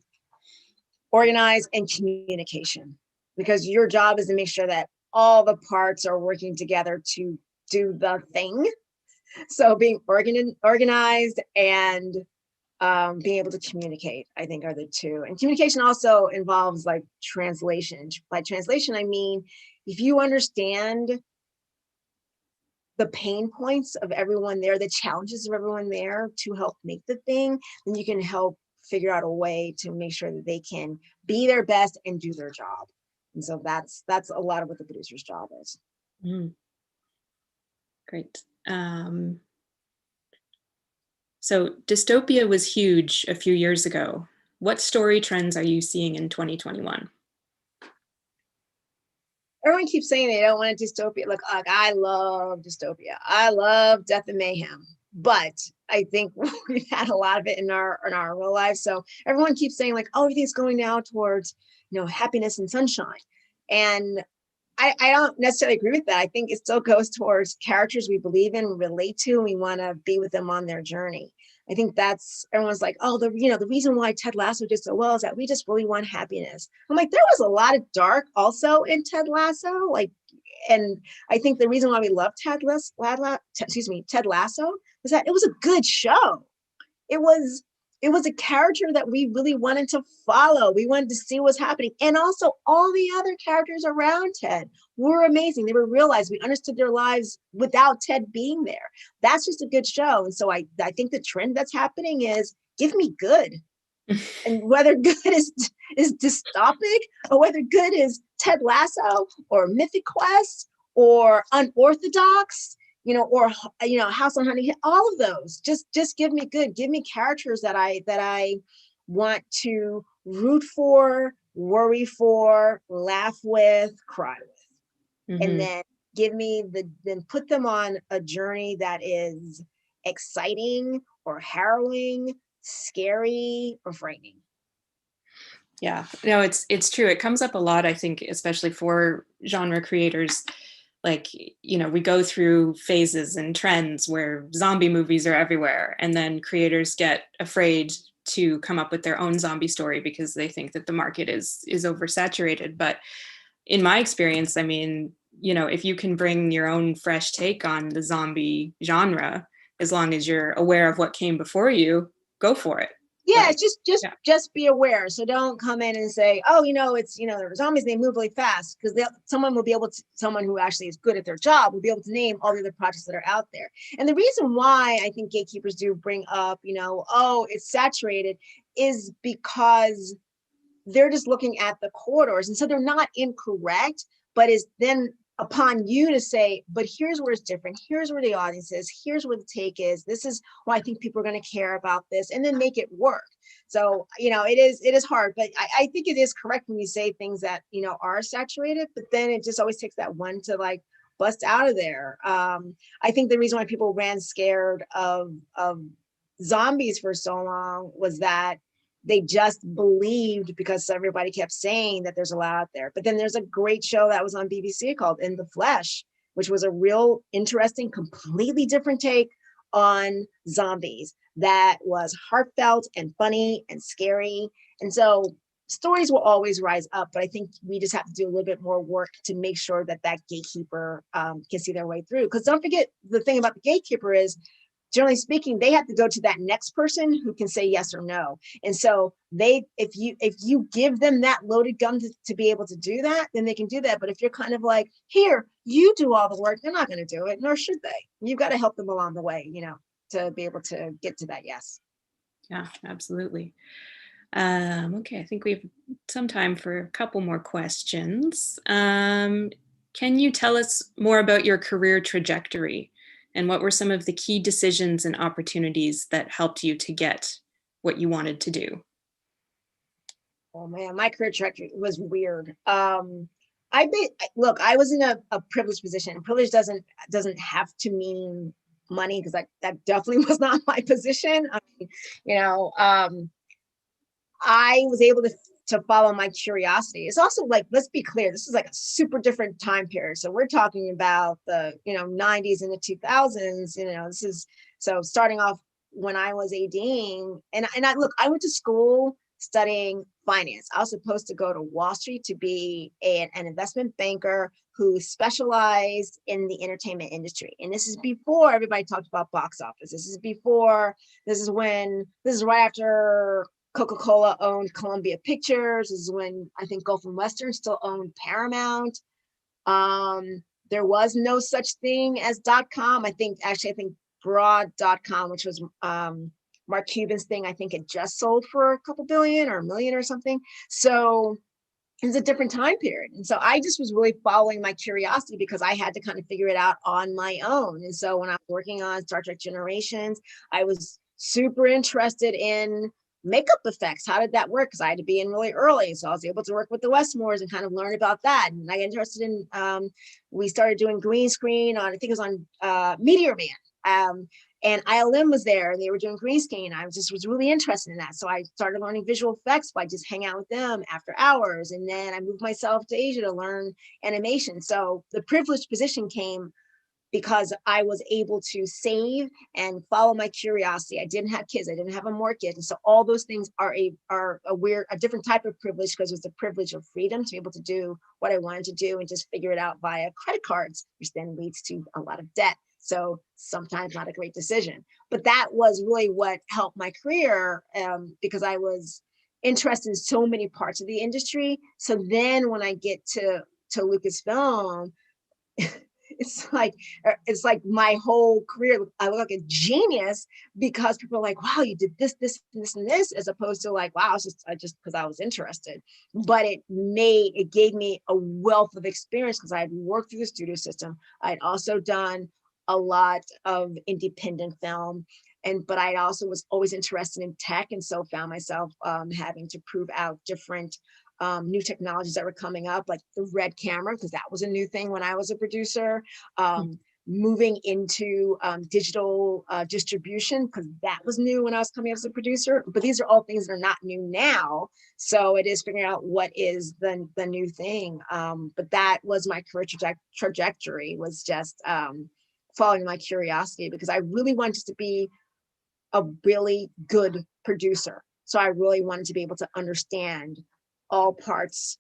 organized, and communication, because your job is to make sure that all the parts are working together to do the thing. So being organized and being able to communicate, I think, are the two. And communication also involves like translation. By translation, I mean, if you understand the pain points of everyone there, the challenges of everyone there to help make the thing, then you can help figure out a way to make sure that they can be their best and do their job. And so that's a lot of what the producer's job is. Mm. Great. So dystopia was huge a few years ago. What story trends are you seeing in 2021? Everyone keeps saying they don't want a dystopia. Look, I love dystopia. I love death and mayhem. But I think we've had a lot of it in our real life. So everyone keeps saying like, oh, everything's going now towards, happiness and sunshine. And I don't necessarily agree with that. I think it still goes towards characters we believe in, relate to, and we want to be with them on their journey. I think that's, everyone's like, oh, the reason why Ted Lasso did so well is that we just really want happiness. I'm like, there was a lot of dark also in Ted Lasso. Like, and I think the reason why we love Ted Lasso is that it was a good show. It was a character that we really wanted to follow. We wanted to see what's happening. And also all the other characters around Ted were amazing. They were realized. We understood their lives without Ted being there. That's just a good show. And so I think the trend that's happening is give me good. And whether good is dystopic or whether good is Ted Lasso or Mythic Quest or unorthodox, or House on Honey Hill, all of those. Just give me good. Give me characters that I want to root for, worry for, laugh with, cry with, and then then put them on a journey that is exciting or harrowing, scary or frightening. Yeah, no, it's true. It comes up a lot, I think, especially for genre creators. Like, we go through phases and trends where zombie movies are everywhere, and then creators get afraid to come up with their own zombie story because they think that the market is oversaturated. But in my experience, I mean, if you can bring your own fresh take on the zombie genre, as long as you're aware of what came before you, go for it. Yeah, just be aware. So don't come in and say, oh, it's they're zombies, they move really fast, because someone who actually is good at their job will be able to name all the other projects that are out there. And the reason why I think gatekeepers do bring up, oh, it's saturated, is because they're just looking at the corridors. And so they're not incorrect, but is then upon you to say, but here's where it's different. Here's where the audience is. Here's where the take is. This is why I think people are going to care about this, and then make it work. So, it is hard, but I think it is correct when you say things that, are saturated, but then it just always takes that one to like bust out of there. I think the reason why people ran scared of zombies for so long was that they just believed, because everybody kept saying that there's a lot out there. But then there's a great show that was on BBC called In the Flesh, which was a real interesting, completely different take on zombies that was heartfelt and funny and scary. And so stories will always rise up, but I think we just have to do a little bit more work to make sure that gatekeeper can see their way through. Because don't forget, the thing about the gatekeeper is, generally speaking, they have to go to that next person who can say yes or no. And so if you give them that loaded gun to be able to do that, then they can do that. But if you're kind of like, here, you do all the work, they're not going to do it, nor should they. You've got to help them along the way, to be able to get to that yes. Yeah, absolutely. Okay, I think we have some time for a couple more questions. Can you tell us more about your career trajectory? And what were some of the key decisions and opportunities that helped you to get what you wanted to do? Oh man, my career trajectory was weird. I was in a privileged position. Privilege doesn't have to mean money, because that definitely was not my position. You know, I was able to follow my curiosity. It's also like, let's be clear, this is like a super different time period. So we're talking about the, 90s and the 2000s, this is, so starting off when I was ADing, and I look, I went to school studying finance. I was supposed to go to Wall Street to be an investment banker who specialized in the entertainment industry. And this is before everybody talked about box office. This is right after Coca-Cola owned Columbia Pictures. This is when I think Gulf and Western still owned Paramount. There was no such thing as .com. I think broad.com, which was Mark Cuban's thing, I think it just sold for a couple billion or a million or something. So it's a different time period. And so I just was really following my curiosity because I had to kind of figure it out on my own. And so when I was working on Star Trek Generations, I was super interested in makeup effects. How did that work? Because I had to be in really early. So I was able to work with the Westmores and kind of learn about that. And I got interested in, we started doing green screen on, I think it was on Meteor Man. And ILM was there and they were doing green screen. I was really interested in that. So I started learning visual effects by just hanging out with them after hours. And then I moved myself to Asia to learn animation. So the privileged position came because I was able to save and follow my curiosity. I didn't have kids. I didn't have a mortgage. And so all those things are a different type of privilege because it was the privilege of freedom to be able to do what I wanted to do and just figure it out via credit cards, which then leads to a lot of debt. So sometimes not a great decision, but that was really what helped my career because I was interested in so many parts of the industry. So then when I get to Lucasfilm, it's like my whole career, I look like a genius because people are like, wow, you did this, this, and this, and this, as opposed to like, wow, I just because I was interested. But it gave me a wealth of experience because I had worked through the studio system. I'd also done a lot of independent film. But I also was always interested in tech. And so found myself having to prove out different new technologies that were coming up, like the red camera, because that was a new thing when I was a producer. Moving into digital distribution, because that was new when I was coming up as a producer. But these are all things that are not new now. So it is figuring out what is the new thing. But that was my career trajectory, was just following my curiosity, because I really wanted to be a really good producer. So I really wanted to be able to understand all parts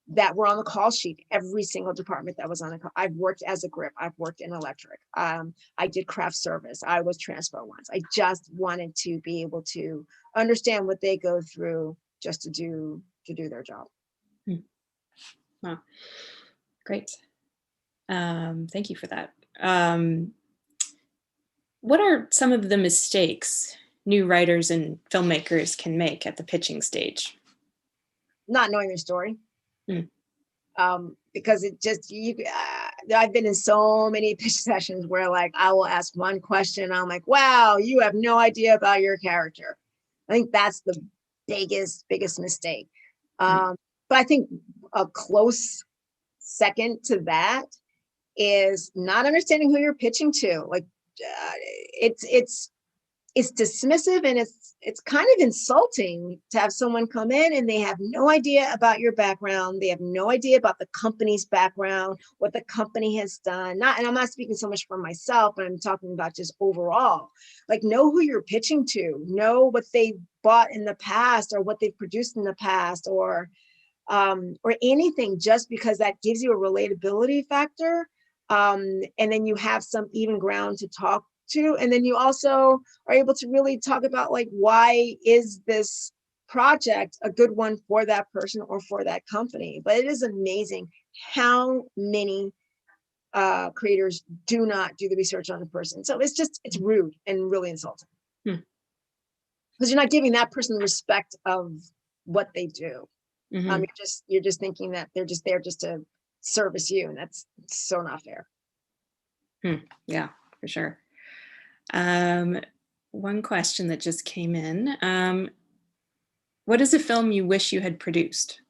that were on the call sheet, every single department that was on the call. I've worked as a grip, I've worked in electric. I did craft service, I was transfer once. I just wanted to be able to understand what they go through just to do their job. Wow, great. Thank you for that. What are some of the mistakes new writers and filmmakers can make at the pitching stage? Not knowing their story. Because it just, I've been in so many pitch sessions where like I will ask one question, I'm like, wow, you have no idea about your character. I think that's the biggest mistake. But I think a close second to that is not understanding who you're pitching to. Like it's dismissive, and it's kind of insulting to have someone come in and they have no idea about your background. They have no idea about the company's background, what the company has done. And I'm not speaking so much for myself, but I'm talking about just overall. Like, know who you're pitching to, know what they bought in the past or what they've produced in the past, or anything, just because that gives you a relatability factor. And then you have some even ground to talk to. And then you also are able to really talk about, like, why is this project a good one for that person or for that company? But it is amazing how many creators do not do the research on the person. So it's rude and really insulting. Because you're not giving that person the respect of what they do. You're just thinking that they're just there just to service you, and that's so not fair. Yeah, for sure. One question that just came in. What is a film you wish you had produced?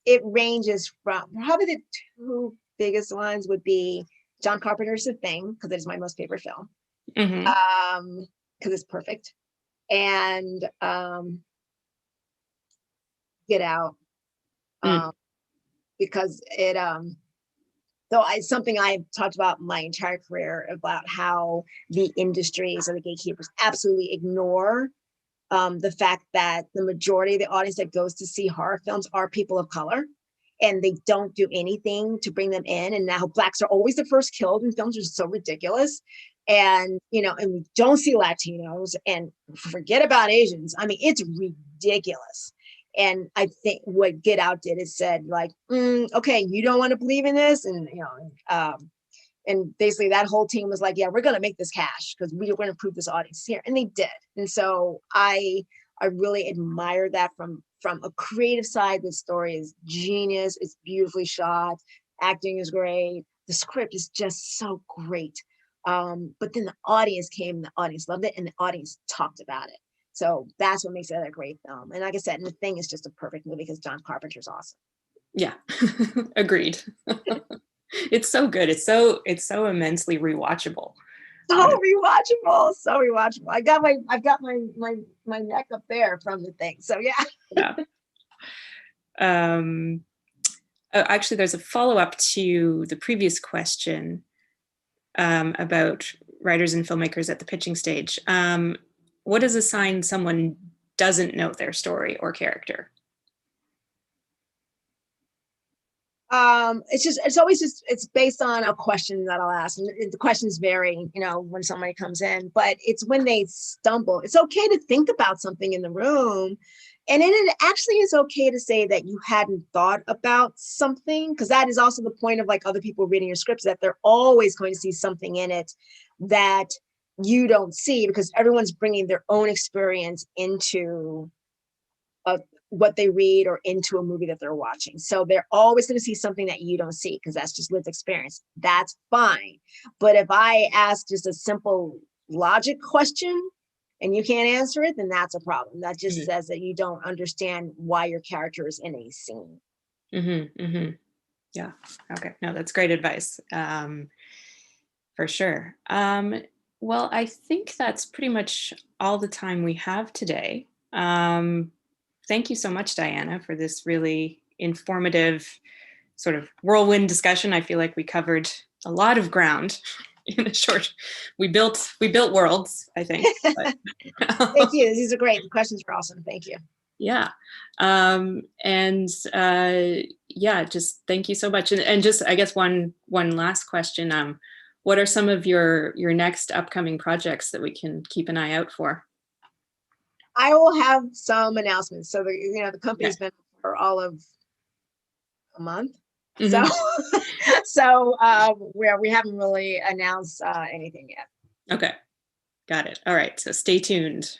It ranges from probably the two biggest ones would be John Carpenter's The Thing, because it is my most favorite film. Because it's perfect. And Get Out. Because it it's something I've talked about my entire career, about how the industries or the gatekeepers absolutely ignore the fact that the majority of the audience that goes to see horror films are people of color, and they don't do anything to bring them in. And now blacks are always the first killed in films, which is so ridiculous. And, and we don't see Latinos, and forget about Asians. I mean, it's ridiculous. And I think what Get Out did is said, like, okay, you don't want to believe in this. And, and basically that whole team was like, yeah, we're going to make this cash because we're going to prove this audience here. And they did. And so I really admire that from a creative side. The story is genius. It's beautifully shot. Acting is great. The script is just so great. But then the audience came, the audience loved it, and the audience talked about it. So that's what makes it a great film. And like I said, and The Thing is just a perfect movie because John Carpenter's awesome. Yeah, agreed. It's so good. It's so immensely rewatchable. So rewatchable. I've got my neck up there from The Thing. So yeah. Actually, there's a follow-up to the previous question about writers and filmmakers at the pitching stage. What is a sign someone doesn't know their story or character? It's based on a question that I'll ask, and the questions vary, when somebody comes in, but it's when they stumble. It's okay to think about something in the room, and then it actually is okay to say that you hadn't thought about something, because that is also the point of like other people reading your scripts, that they're always going to see something in it that you don't see, because everyone's bringing their own experience into what they read or into a movie that they're watching. So they're always going to see something that you don't see, because that's just lived experience. That's fine. But if I ask just a simple logic question and you can't answer it, then that's a problem. That just says that you don't understand why your character is in a scene. Yeah. Okay. No, that's great advice. For sure. Well, I think that's pretty much all the time we have today. Thank you so much, Diana, for this really informative sort of whirlwind discussion. I feel like we covered a lot of ground in a short. We built worlds, I think. But, thank you. These are great. The questions are awesome. Thank you. Yeah. Just thank you so much. And just, I guess one last question. What are some of your next upcoming projects that we can keep an eye out for? I will have some announcements. So the company's been for all of a month. So we haven't really announced anything yet. Okay, got it. All right, so stay tuned.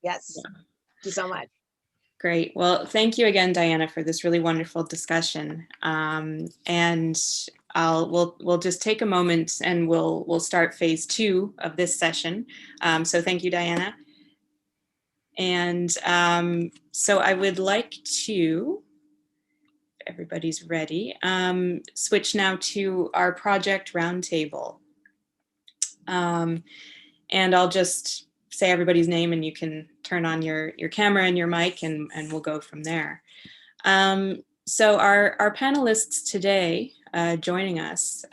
Yes. Yeah. Thank you so much. Great. Well, thank you again, Diana, for this really wonderful discussion. And we'll just take a moment and we'll start phase 2 of this session. So thank you, Diana. And so I would like to, if everybody's ready, switch now to our project roundtable. And I'll just say everybody's name and you can turn on your camera and your mic and we'll go from there. So our panelists today joining us,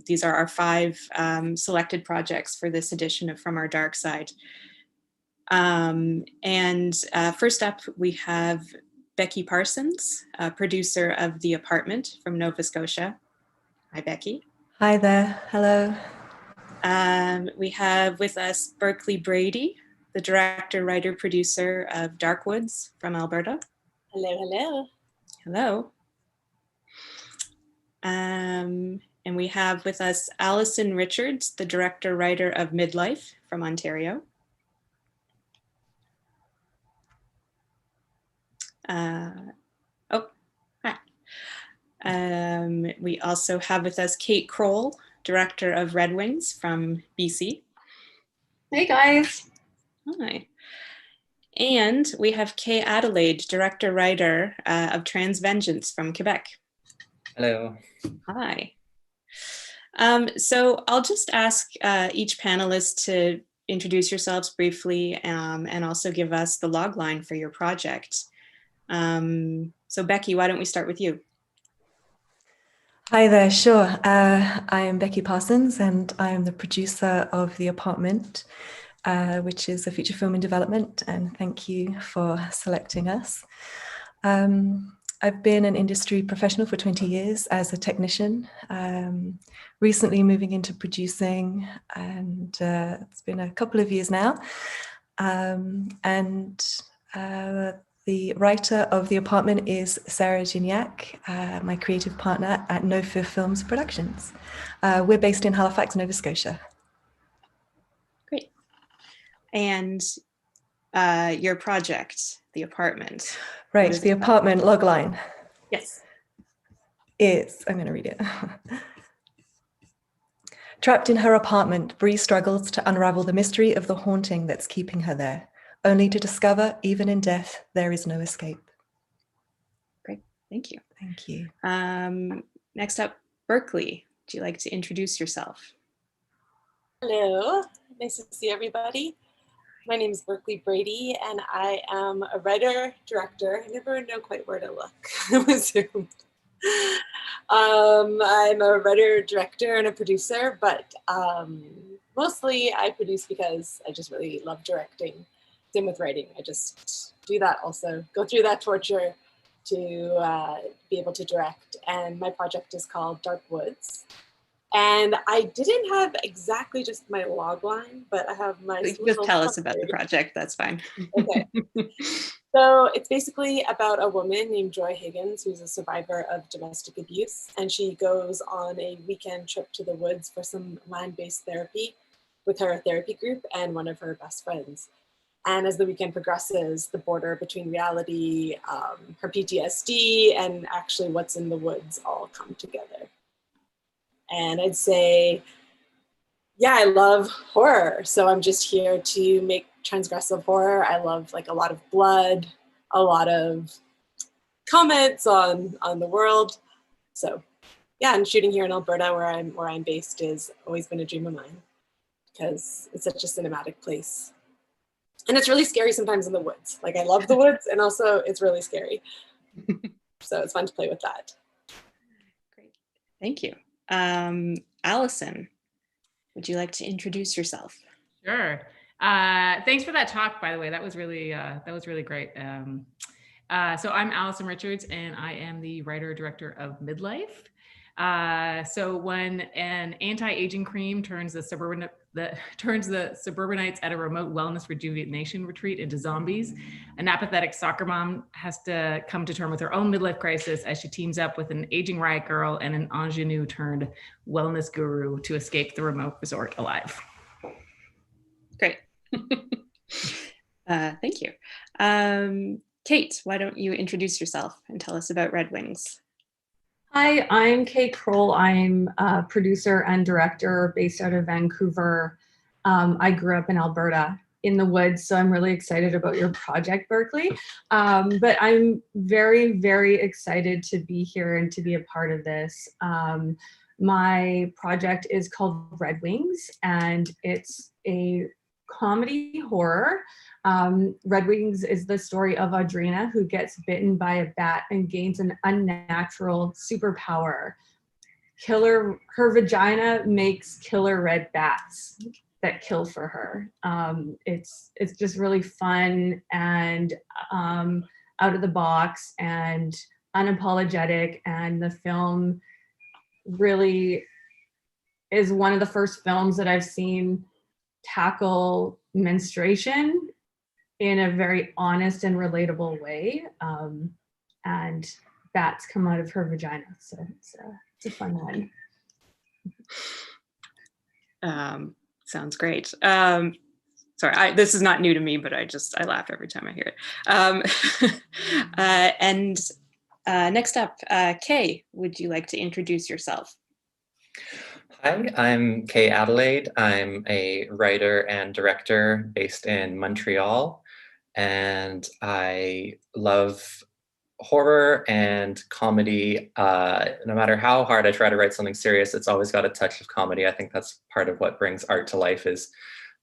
these are our 5 selected projects for this edition of From Our Dark Side. First up, we have Becky Parsons, producer of The Apartment from Nova Scotia. Hi, Becky. Hi there. Hello. We have with us Berkeley Brady, the director, writer, producer of Darkwoods from Alberta. Hello, hello. Hello. And we have with us Alison Richards, the director, writer of Midlife from Ontario. Hi. We also have with us Kate Kroll, director of Red Wings from BC. Hey guys. Hi. And we have Kay Adelaide, director, writer of Transvengeance from Quebec. Hello. Hi. So I'll just ask each panelist to introduce yourselves briefly and also give us the log line for your project. So Becky, why don't we start with you? Hi there, sure. I am Becky Parsons and I am the producer of The Apartment, which is a feature film in development, and thank you for selecting us. I've been an industry professional for 20 years as a technician, recently moving into producing, and it's been a couple of years now. The writer of The Apartment is Sarah Gignac, my creative partner at No Fear Films Productions. We're based in Halifax, Nova Scotia. Great. And your project, The Apartment. Right, The Apartment logline. Yes. I'm going to read it. Trapped in her apartment, Bree struggles to unravel the mystery of the haunting that's keeping her there, only to discover, even in death, there is no escape. Great, thank you. Thank you. Next up, Berkeley. Would you like to introduce yourself? Hello, nice to see everybody. My name is Berkeley Brady, and I am a writer, director. I never know quite where to look with Zoom. I'm a writer, director, and a producer, but mostly I produce because I just really love directing. Same with writing. I just do that also, go through that torture to be able to direct. And my project is called Dark Woods. And I didn't have exactly just my log line, but I have my... Just tell us about the project, that's fine. Okay. So it's basically about a woman named Joy Higgins, who's a survivor of domestic abuse. And she goes on a weekend trip to the woods for some land-based therapy with her therapy group and one of her best friends. And as the weekend progresses, the border between reality, her PTSD, and actually what's in the woods all come together. And I'd say, yeah, I love horror. So I'm just here to make transgressive horror. I love like a lot of blood, a lot of comments on the world. So yeah, and shooting here in Alberta where I'm based has always been a dream of mine because it's such a cinematic place. And it's really scary sometimes in the woods. Like I love the woods and also it's really scary. So it's fun to play with that. Great, thank you. Allison, would you like to introduce yourself? Sure. Thanks for that talk, by the way. That was really great. So I'm Allison Richards, and I am the writer-director of Midlife. So when an anti-aging cream turns the suburbanites at a remote wellness rejuvenation retreat into zombies, an apathetic soccer mom has to come to terms with her own midlife crisis as she teams up with an aging riot girl and an ingenue turned wellness guru to escape the remote resort alive. Great. Thank you. Kate, why don't you introduce yourself and tell us about Red Wings? Hi, I'm Kate Kroll. I'm a producer and director based out of Vancouver. I grew up in Alberta in the woods, so I'm really excited about your project, Berkeley. But I'm very, very excited to be here and to be a part of this. My project is called Red Wings, and it's a comedy horror. Red Wings is the story of Audrina, who gets bitten by a bat and gains an unnatural superpower. Her vagina makes killer red bats that kill for her. It's just really fun and out of the box and unapologetic, and the film really is one of the first films that I've seen tackle menstruation in a very honest and relatable way. And bats come out of her vagina, so it's a fun one. Sounds great. Sorry, this is not new to me, but I laugh every time I hear it. And next up, Kay, would you like to introduce yourself? Hi, I'm Kay Adelaide. I'm a writer and director based in Montreal, and I love horror and comedy, no matter how hard I try to write something serious, it's always got a touch of comedy. I think that's part of what brings art to life, is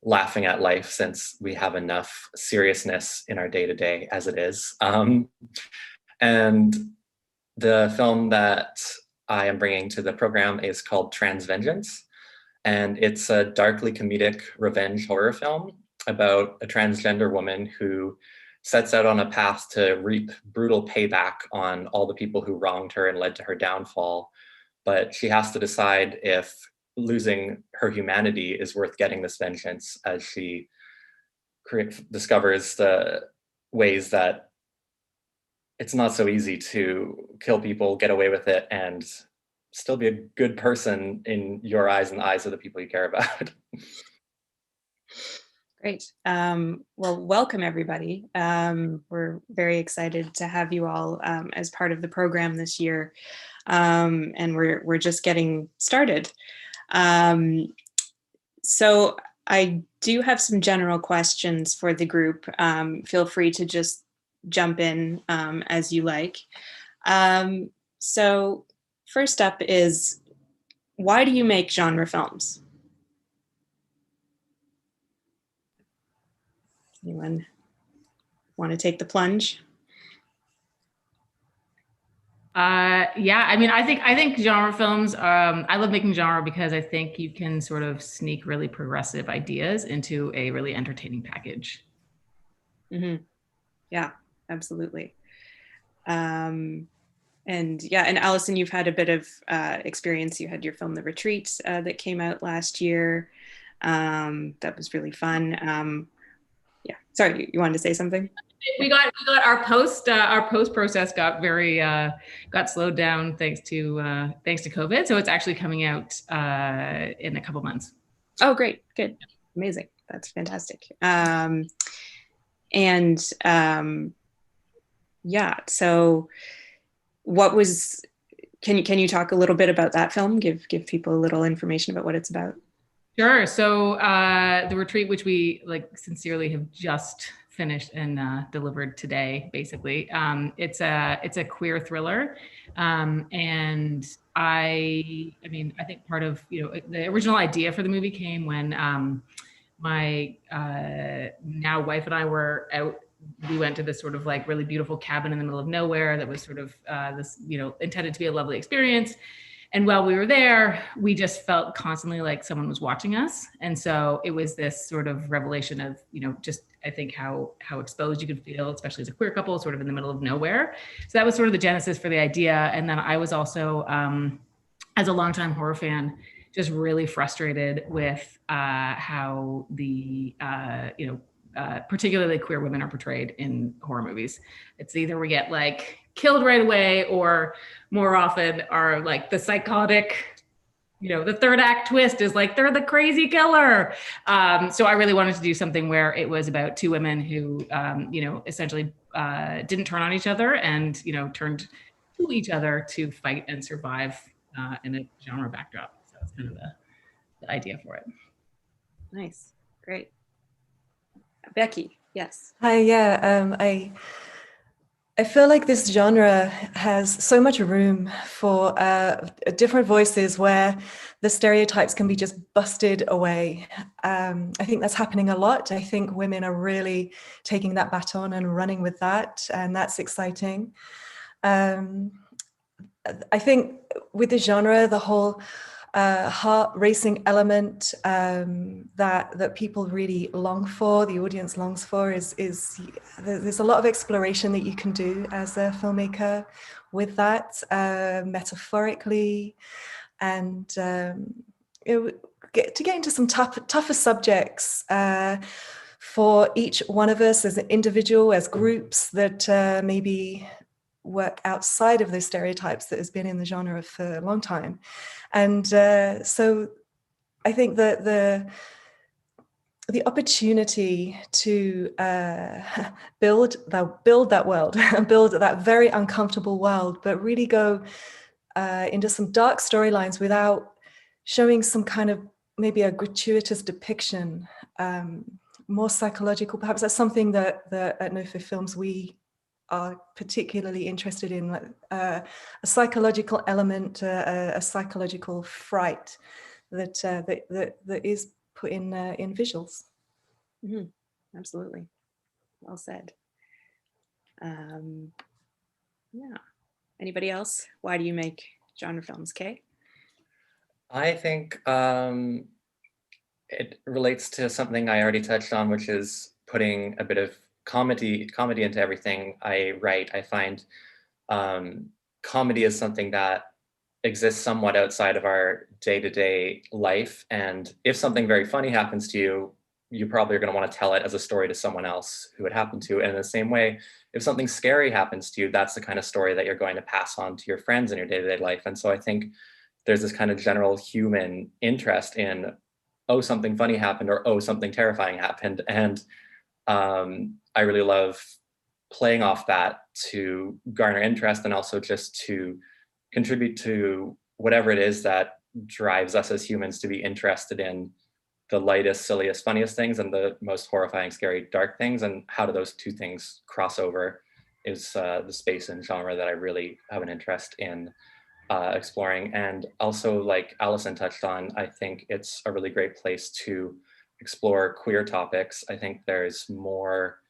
laughing at life, since we have enough seriousness in our day-to-day as it is. And the film that I am bringing to the program is called Trans Vengeance, and it's a darkly comedic revenge horror film about a transgender woman who sets out on a path to reap brutal payback on all the people who wronged her and led to her downfall. But she has to decide if losing her humanity is worth getting this vengeance, as she discovers the ways that it's not so easy to kill people, get away with it, and still be a good person in your eyes and the eyes of the people you care about. Great. Well, welcome everybody. We're very excited to have you all as part of the program this year, and we're just getting started. So I do have some general questions for the group. Feel free to just jump in as you like. So first up is, why do you make genre films? Anyone want to take the plunge? Yeah, I mean, I think genre films, I love making genre because I think you can sort of sneak really progressive ideas into a really entertaining package. Mm-hmm. Yeah, absolutely. And yeah, and Allison, you've had a bit of experience. You had your film The Retreat that came out last year. That was really fun. Yeah, sorry, you wanted to say something? We got our post process got very got slowed down thanks to COVID. So it's actually coming out in a couple months. Oh, great, good, amazing, that's fantastic. Yeah, so what was? Can you talk a little bit about that film? Give people a little information about what it's about. Sure. So The Retreat, which we sincerely have just finished and delivered today, basically, it's a queer thriller, and I mean, I think part of the original idea for the movie came when my now wife and I were out. We went to this sort of really beautiful cabin in the middle of nowhere that was sort of this intended to be a lovely experience. And while we were there, we just felt constantly like someone was watching us. And so it was this sort of revelation of, just I think how exposed you could feel, especially as a queer couple, sort of in the middle of nowhere. So that was sort of the genesis for the idea. And then I was also, as a longtime horror fan, just really frustrated with how the, particularly queer women are portrayed in horror movies. It's either we get killed right away, or more often are the psychotic, the third act twist is they're the crazy killer. So I really wanted to do something where it was about two women who, essentially didn't turn on each other and, turned to each other to fight and survive in a genre backdrop. So that's kind of the idea for it. Nice, great. Becky, yes. Hi, yeah, I feel like this genre has so much room for different voices where the stereotypes can be just busted away. I think that's happening a lot. I think women are really taking that baton and running with that, and that's exciting. I think with the genre, the whole heart racing element that people really long for, the audience longs for, is there's a lot of exploration that you can do as a filmmaker with that, metaphorically, and to get into some tougher subjects for each one of us as an individual, as groups that maybe work outside of those stereotypes that has been in the genre for a long time. And so I think that the opportunity to build that world, build that very uncomfortable world, but really go into some dark storylines without showing some kind of maybe a gratuitous depiction, more psychological, perhaps. That's something that at No Fear Films we are particularly interested in, like a psychological element, a psychological fright that is put in visuals. Mm-hmm. Absolutely, well said. Yeah. Anybody else? Why do you make genre films, Kay? I think it relates to something I already touched on, which is putting a bit of comedy into everything I write. I find comedy is something that exists somewhat outside of our day-to-day life. And if something very funny happens to you, you probably are going to want to tell it as a story to someone else who it happened to. And in the same way, if something scary happens to you, that's the kind of story that you're going to pass on to your friends in your day-to-day life. And so I think there's this kind of general human interest in, oh, something funny happened, or oh, something terrifying happened. And I really love playing off that to garner interest, and also just to contribute to whatever it is that drives us as humans to be interested in the lightest, silliest, funniest things, and the most horrifying, scary, dark things. And how do those two things cross over is the space and genre that I really have an interest in exploring. And also, like Allison touched on, I think it's a really great place to explore queer topics. I think there's more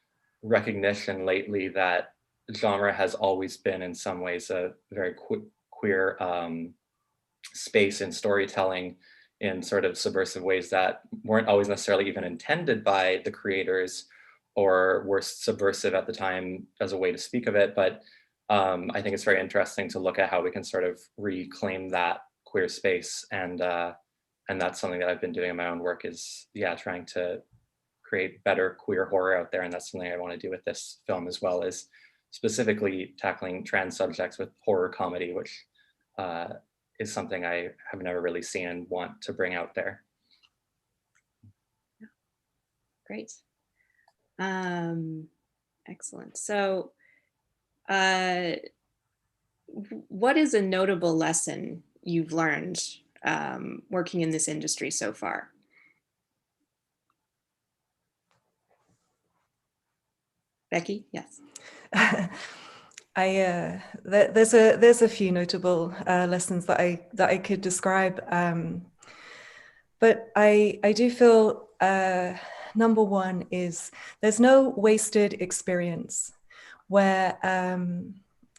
recognition lately that genre has always been in some ways a very queer space in storytelling, in sort of subversive ways that weren't always necessarily even intended by the creators, or were subversive at the time as a way to speak of it. But I think it's very interesting to look at how we can sort of reclaim that queer space. And that's something that I've been doing in my own work, is trying to create better queer horror out there. And that's something I want to do with this film as well, is specifically tackling trans subjects with horror comedy, which is something I have never really seen and want to bring out there. Great. Excellent. So what is a notable lesson you've learned working in this industry so far? Becky, yes. There's a few notable lessons that I could describe, but I do feel number one is there's no wasted experience. Where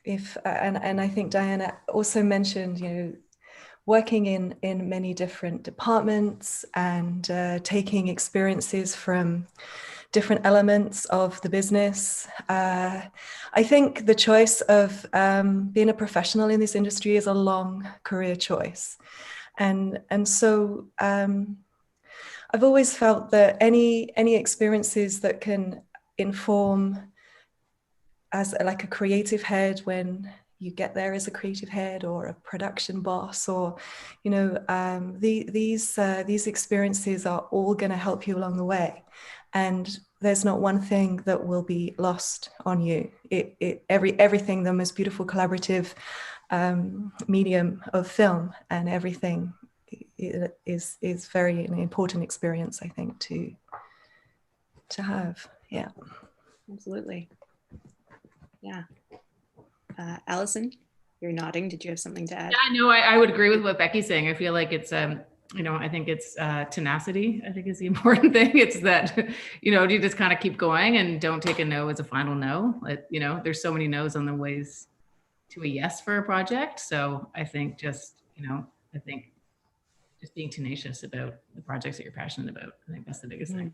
if and I think Diana also mentioned, working in many different departments and taking experiences from different elements of the business. I think the choice of being a professional in this industry is a long career choice. And so I've always felt that any experiences that can inform as like a creative head, when you get there as a creative head or a production boss, or these experiences are all going to help you along the way. And there's not one thing that will be lost on you. Everything, the most beautiful collaborative medium of film, and everything is very an important experience, I think, to have. Yeah, absolutely. Yeah. Allison, you're nodding. Did you have something to add? Yeah, no, I would agree with what Becky's saying. I feel like it's I think it's tenacity, I think is the important thing. It's that, you just kind of keep going and don't take a no as a final no. There's so many no's on the ways to a yes for a project. So I think just being tenacious about the projects that you're passionate about. I think that's the biggest thing.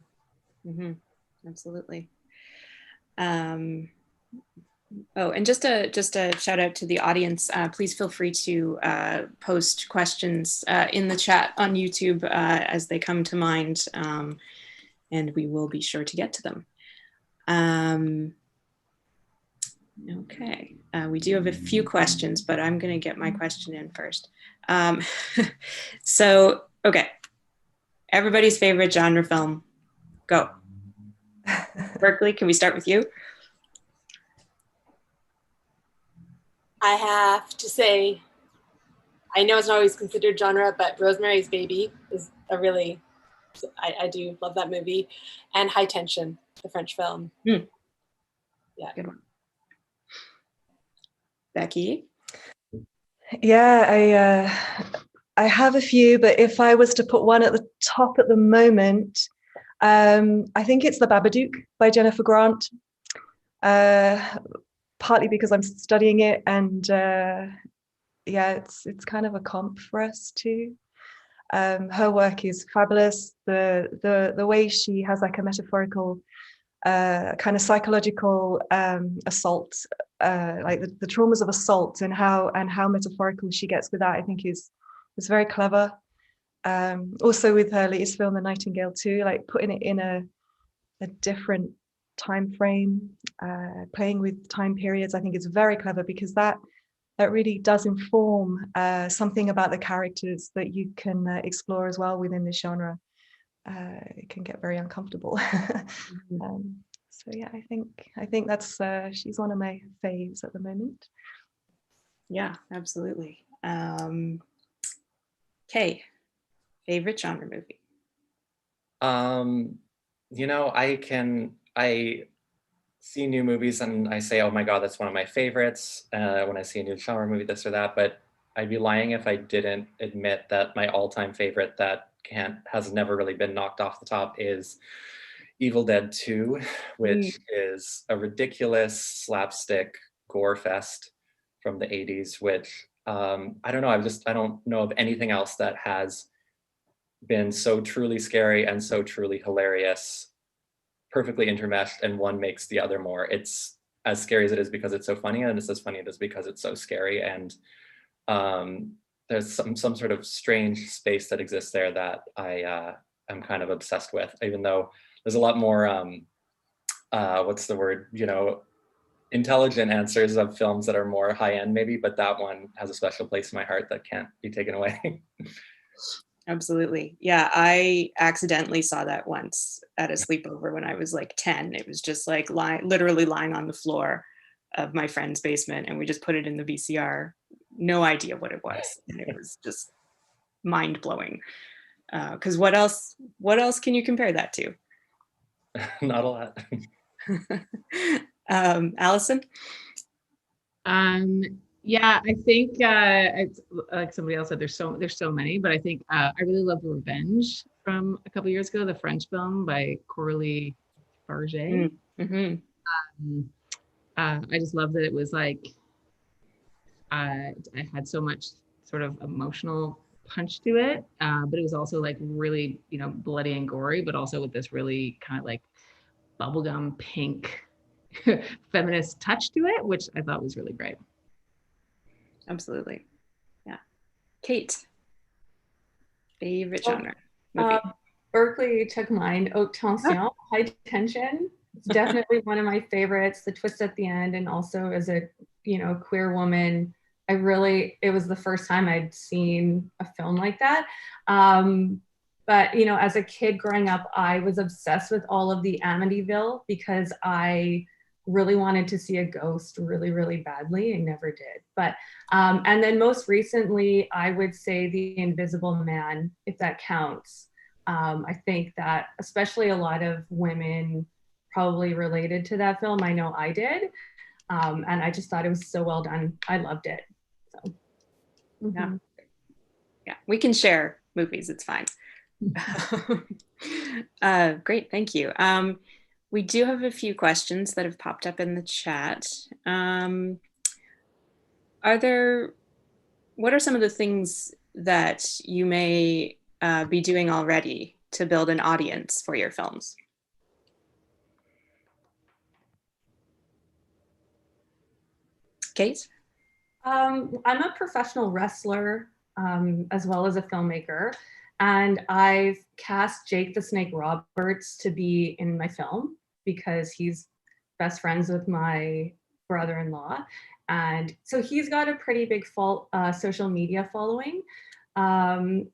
Mm-hmm. Absolutely. Oh, and just a shout out to the audience. Please feel free to post questions in the chat on YouTube as they come to mind, and we will be sure to get to them. Okay, we do have a few questions, but I'm going to get my question in first. So, okay, everybody's favorite genre film, go. Berkeley, can we start with you? I have to say, I know it's not always considered genre, but Rosemary's Baby is I do love that movie. And High Tension, the French film. Yeah. Yeah. Good one. Becky? Yeah, I have a few, but if I was to put one at the top at the moment, I think it's The Babadook by Jennifer Grant. Partly because I'm studying it, and yeah, it's kind of a comp for us too. Her work is fabulous. The way she has like a metaphorical kind of psychological assault, like the traumas of assault, and how metaphorical she gets with that, I think is very clever. Also with her latest film, The Nightingale too, like putting it in a different time frame, playing with time periods, I think is very clever, because that really does inform something about the characters that you can explore as well within this genre. It can get very uncomfortable. So yeah, I think that's she's one of my faves at the moment. Yeah, absolutely. Kay, favorite genre movie? You know, I see new movies and I say, oh my God, that's one of my favorites when I see a new genre movie, this or that, but I'd be lying if I didn't admit that my all-time favorite that has never really been knocked off the top is Evil Dead 2, which is a ridiculous slapstick gore fest from the 80s, which I don't know, I don't know of anything else that has been so truly scary and so truly hilarious, perfectly intermeshed, and one makes the other more. It's as scary as it is because it's so funny, and it's as funny as because it's so scary. And there's some sort of strange space that exists there that I'm kind of obsessed with, even though there's a lot more, what's the word, you know, intelligent answers of films that are more high end maybe, but that one has a special place in my heart that can't be taken away. Absolutely. Yeah, I accidentally saw that once at a sleepover when I was like 10. It was just like literally lying on the floor of my friend's basement, and we just put it in the VCR. No idea what it was. And it was just mind-blowing. Because what else can you compare that to? Not a lot. Allison? Yeah, I think it's like somebody else said, there's so many, but I think I really love Revenge from a couple years ago, the French film by Coralie Farge. I just love that it was like I had so much sort of emotional punch to it, but it was also like really, you know, bloody and gory, but also with this really kind of like bubblegum pink feminist touch to it, which I thought was really great. Absolutely. Yeah. Kate, favorite genre movie? Berkeley took mine, Haute Tension, High Tension. It's definitely one of my favorites. The twist at the end, and also as a, you know, queer woman, it was the first time I'd seen a film like that. But, you know, as a kid growing up, I was obsessed with all of the Amityville because I really wanted to see a ghost really, really badly. I never did. But, and then most recently, I would say The Invisible Man, if that counts. I think that especially a lot of women probably related to that film. I know I did. And I just thought it was so well done. I loved it. So, yeah, we can share movies. It's fine. Great, thank you. We do have a few questions that have popped up in the chat. What are some of the things that you may be doing already to build an audience for your films? Kate? I'm a professional wrestler as well as a filmmaker, and I've cast Jake the Snake Roberts to be in my film because he's best friends with my brother-in-law, and so he's got a pretty big social media following.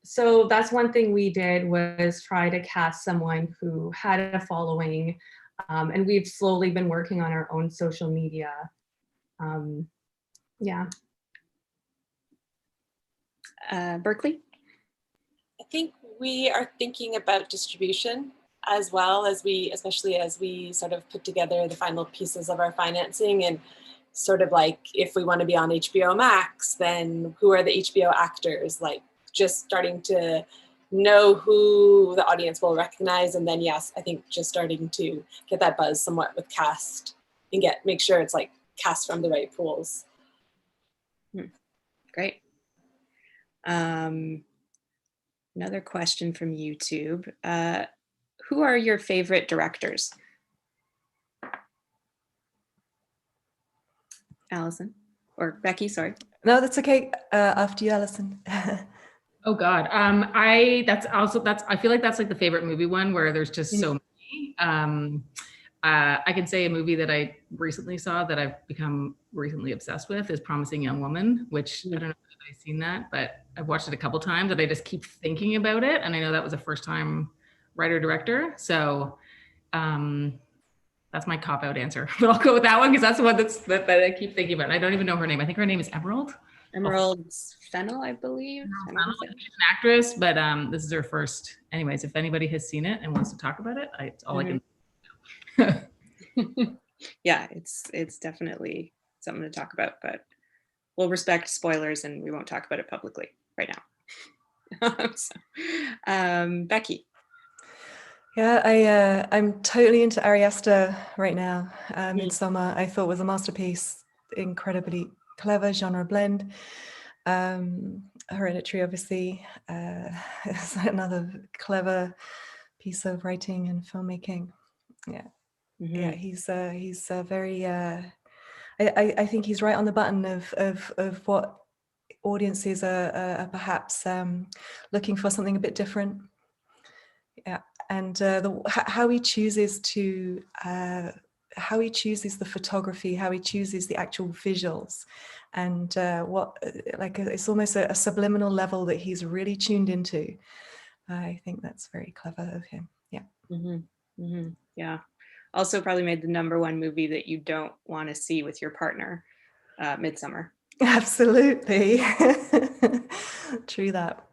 So that's one thing we did, was try to cast someone who had a following, and we've slowly been working on our own social media. Yeah. Berkeley? I think we are thinking about distribution as well, especially as we sort of put together the final pieces of our financing. And sort of like, if we want to be on HBO Max, then who are the HBO actors? Like, just starting to know who the audience will recognize. And then, yes, I think just starting to get that buzz somewhat with cast and make sure it's like cast from the right pools. Great. Another question from YouTube. Who are your favorite directors? Allison, or Becky, sorry. No, that's okay. After you, Alison. Oh God. I feel like that's like the favorite movie one where there's just so many. I can say a movie that I recently saw that I've become recently obsessed with is Promising Young Woman, which I don't know if anybody's seen that, but I've watched it a couple times and I just keep thinking about it. And I know that was a first time writer director. So that's my cop out answer, but I'll go with that one because that's the one that I keep thinking about. And I don't even know her name. I think her name is Emerald. Emerald Fennell, I believe. She's an actress, but this is her first. Anyways, if anybody has seen it and wants to talk about it, it's all I can. Yeah, it's definitely something to talk about, but we'll respect spoilers and we won't talk about it publicly right now. Becky. Yeah, I'm totally into Ari Aster right now. Midsommar, I thought was a masterpiece, incredibly clever genre blend. Hereditary, obviously, is another clever piece of writing and filmmaking. Yeah, yeah, he's very. I think he's right on the button of what audiences are perhaps looking for, something a bit different. Yeah, and how he chooses to. How he chooses the photography, how he chooses the actual visuals, and it's almost a subliminal level that he's really tuned into. I think that's very clever of him. Yeah. Yeah. Also probably made the #1 movie that you don't want to see with your partner, Midsommar. Absolutely. True that.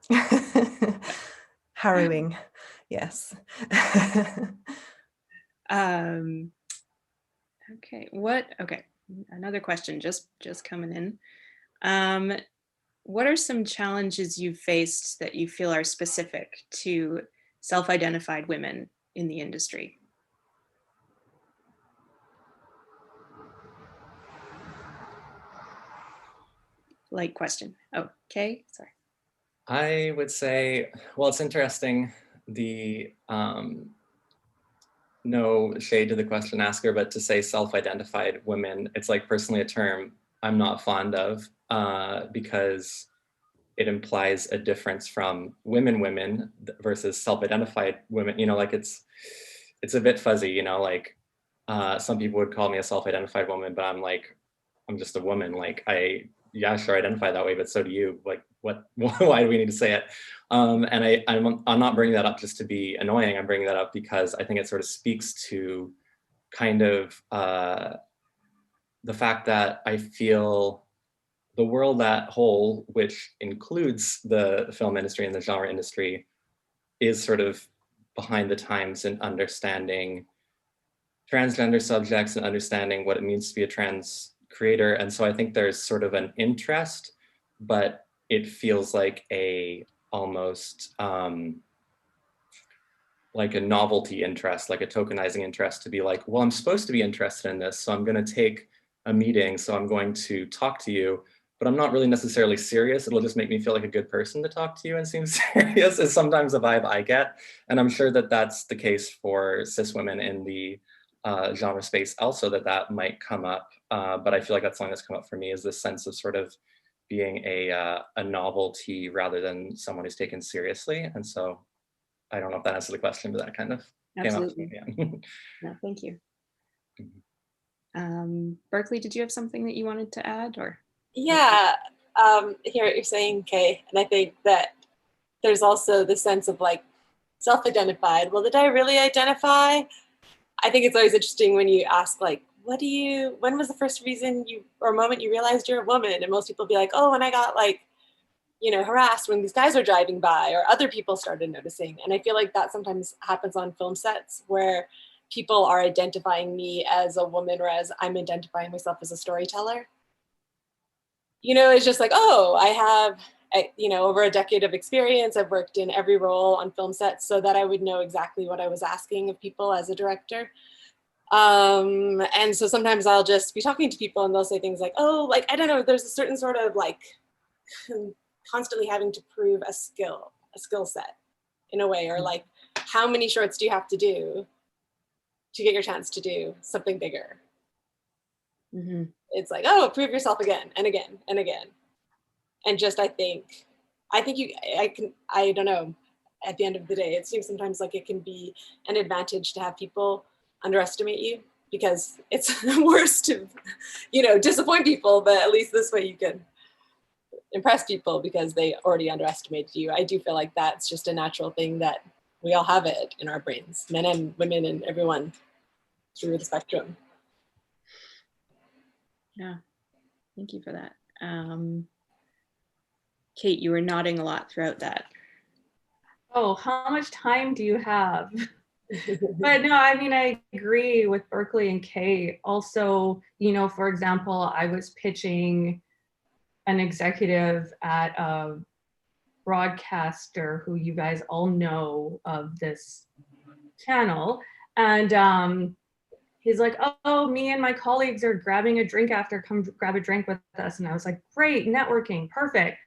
Harrowing. Yes. Okay. Another question just coming in. What are some challenges you've faced that you feel are specific to self-identified women in the industry? Light question. Okay, sorry. I would say, well, it's interesting, no shade to the question asker, but to say self-identified women, it's like personally a term I'm not fond of because it implies a difference from women versus self-identified women. Like it's a bit fuzzy, like some people would call me a self-identified woman, but I'm just a woman. Like yeah, sure, identify that way, but so do you. Like, what? Why do we need to say it? And I'm not bringing that up just to be annoying. I'm bringing that up because I think it sort of speaks to kind of the fact that I feel the world at whole, which includes the film industry and the genre industry, is sort of behind the times in understanding transgender subjects and understanding what it means to be a trans creator. And so I think there's sort of an interest, but it feels like almost like a novelty interest, like a tokenizing interest, to be like, well, I'm supposed to be interested in this, so I'm going to take a meeting, so I'm going to talk to you, but I'm not really necessarily serious. It'll just make me feel like a good person to talk to you and seem serious, is sometimes the vibe I get. And I'm sure that that's the case for cis women in the genre space also, that might come up. But I feel like that's something that's come up for me, is this sense of sort of being a novelty rather than someone who's taken seriously. And so I don't know if that answers the question, but that kind of Absolutely. came up to me. No, thank you. Berkeley, did you have something that you wanted to add, or? Yeah, hear what you're saying, Kay. And I think that there's also the sense of like self-identified. Well, did I really identify? I think it's always interesting when you ask like, when was the first reason or moment you realized you're a woman? And most people be like, oh, when I got like, harassed when these guys were driving by, or other people started noticing. And I feel like that sometimes happens on film sets where people are identifying me as a woman, whereas I'm identifying myself as a storyteller. You know, it's just like, oh, I have, you know, over a decade of experience. I've worked in every role on film sets so that I would know exactly what I was asking of people as a director. And so sometimes I'll just be talking to people and they'll say things like, oh, like, I don't know, there's a certain sort of like constantly having to prove a skill set in a way, or like, how many shorts do you have to do to get your chance to do something bigger? Mm-hmm. It's like, oh, prove yourself again and again and again. And just, I think I don't know, at the end of the day, it seems sometimes like it can be an advantage to have people underestimate you, because it's worse to, you know, disappoint people, but at least this way you can impress people because they already underestimated you. I do feel like that's just a natural thing that we all have it in our brains, men and women and everyone through the spectrum. Yeah, thank you for that. Kate, you were nodding a lot throughout that. Oh, how much time do you have? But no, I mean, I agree with Berkeley and Kate. Also, you know, for example, I was pitching an executive at a broadcaster who you guys all know of this channel. And he's like, oh, me and my colleagues are grabbing a drink after, come grab a drink with us. And I was like, great, networking, perfect.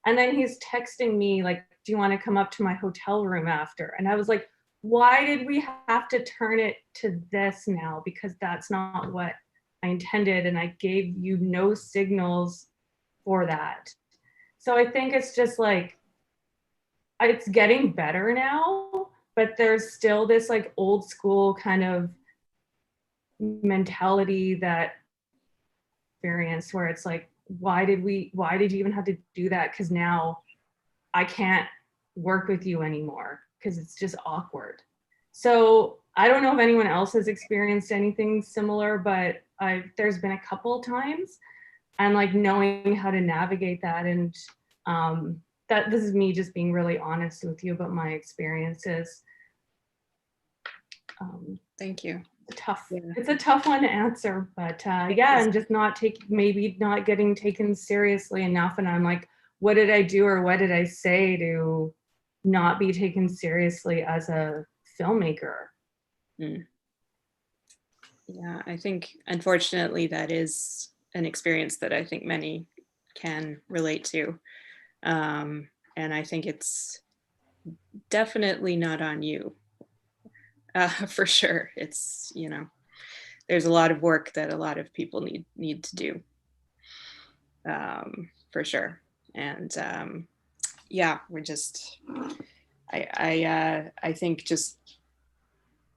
And then he's texting me like, do you want to come up to my hotel room after? And I was like, why did we have to turn it to this now? Because that's not what I intended. And I gave you no signals for that. So I think it's just like, it's getting better now, but there's still this like old school kind of mentality that experience where it's like, why did you even have to do that? Because now I can't work with you anymore because it's just awkward. So I don't know if anyone else has experienced anything similar, but there's been a couple times, and like knowing how to navigate that. And that this is me just being really honest with you about my experiences. Thank you. Tough. Yeah. It's a tough one to answer, but yeah, I'm just maybe not getting taken seriously enough. And I'm like, what did I do or what did I say to not be taken seriously as a filmmaker? Mm. Yeah, I think unfortunately that is an experience that I think many can relate to. And I think it's definitely not on you. For sure. It's, you know, there's a lot of work that a lot of people need to do, for sure. And yeah, we're just, I think just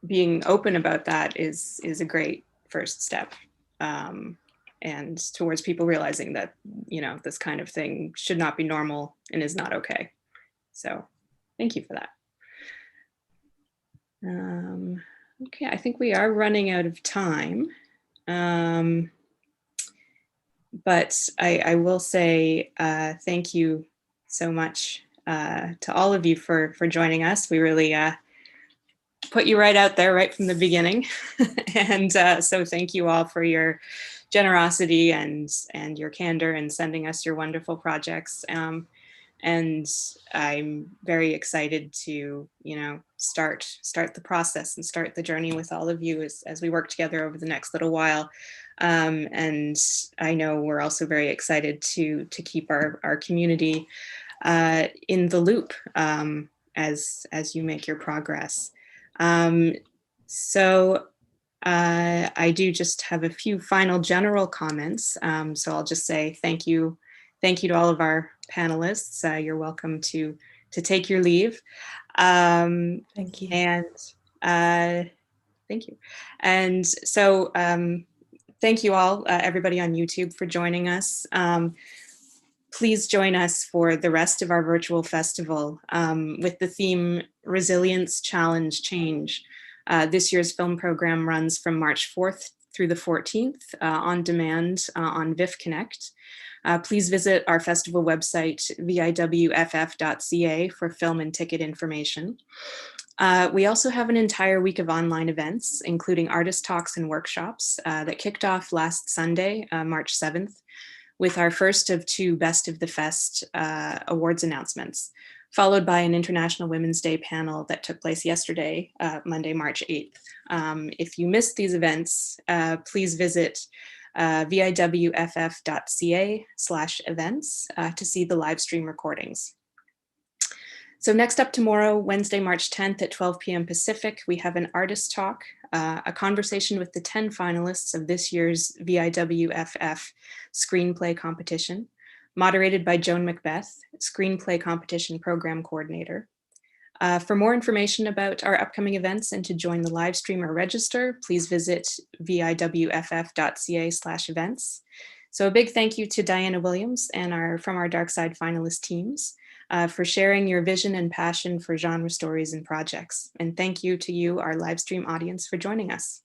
being open about that is a great first step, and towards people realizing that, you know, this kind of thing should not be normal and is not okay. So thank you for that. Okay, I think we are running out of time. But I will say thank you so much to all of you for joining us. We really put you right out there right from the beginning. And so thank you all for your generosity and your candor in sending us your wonderful projects. And I'm very excited to, you know, start the process and start the journey with all of you as we work together over the next little while. And I know we're also very excited to keep our community in the loop as you make your progress. So I do just have a few final general comments. So I'll just say thank you to all of our panelists. You're welcome to take your leave. Thank you. And thank you. And so thank you all, everybody on YouTube, for joining us. Please join us for the rest of our virtual festival with the theme Resilience, Challenge, Change. This year's film program runs from March 4th through the 14th on demand on VIF Connect. Please visit our festival website, viwff.ca, for film and ticket information. We also have an entire week of online events, including artist talks and workshops that kicked off last Sunday, March 7th, with our first of 2 Best of the Fest awards announcements, followed by an International Women's Day panel that took place yesterday, Monday, March 8th. If you missed these events, please visit viwff.ca/events to see the live stream recordings. So next up tomorrow, Wednesday, March 10th at 12 p.m. Pacific, we have an artist talk, a conversation with the 10 finalists of this year's VIWFF Screenplay Competition, moderated by Joan Macbeth, Screenplay Competition Program Coordinator. For more information about our upcoming events and to join the live stream or register, please visit viwff.ca/events. So a big thank you to Diana Williams and our From Our Dark Side finalist teams for sharing your vision and passion for genre stories and projects. And thank you to you, our live stream audience, for joining us.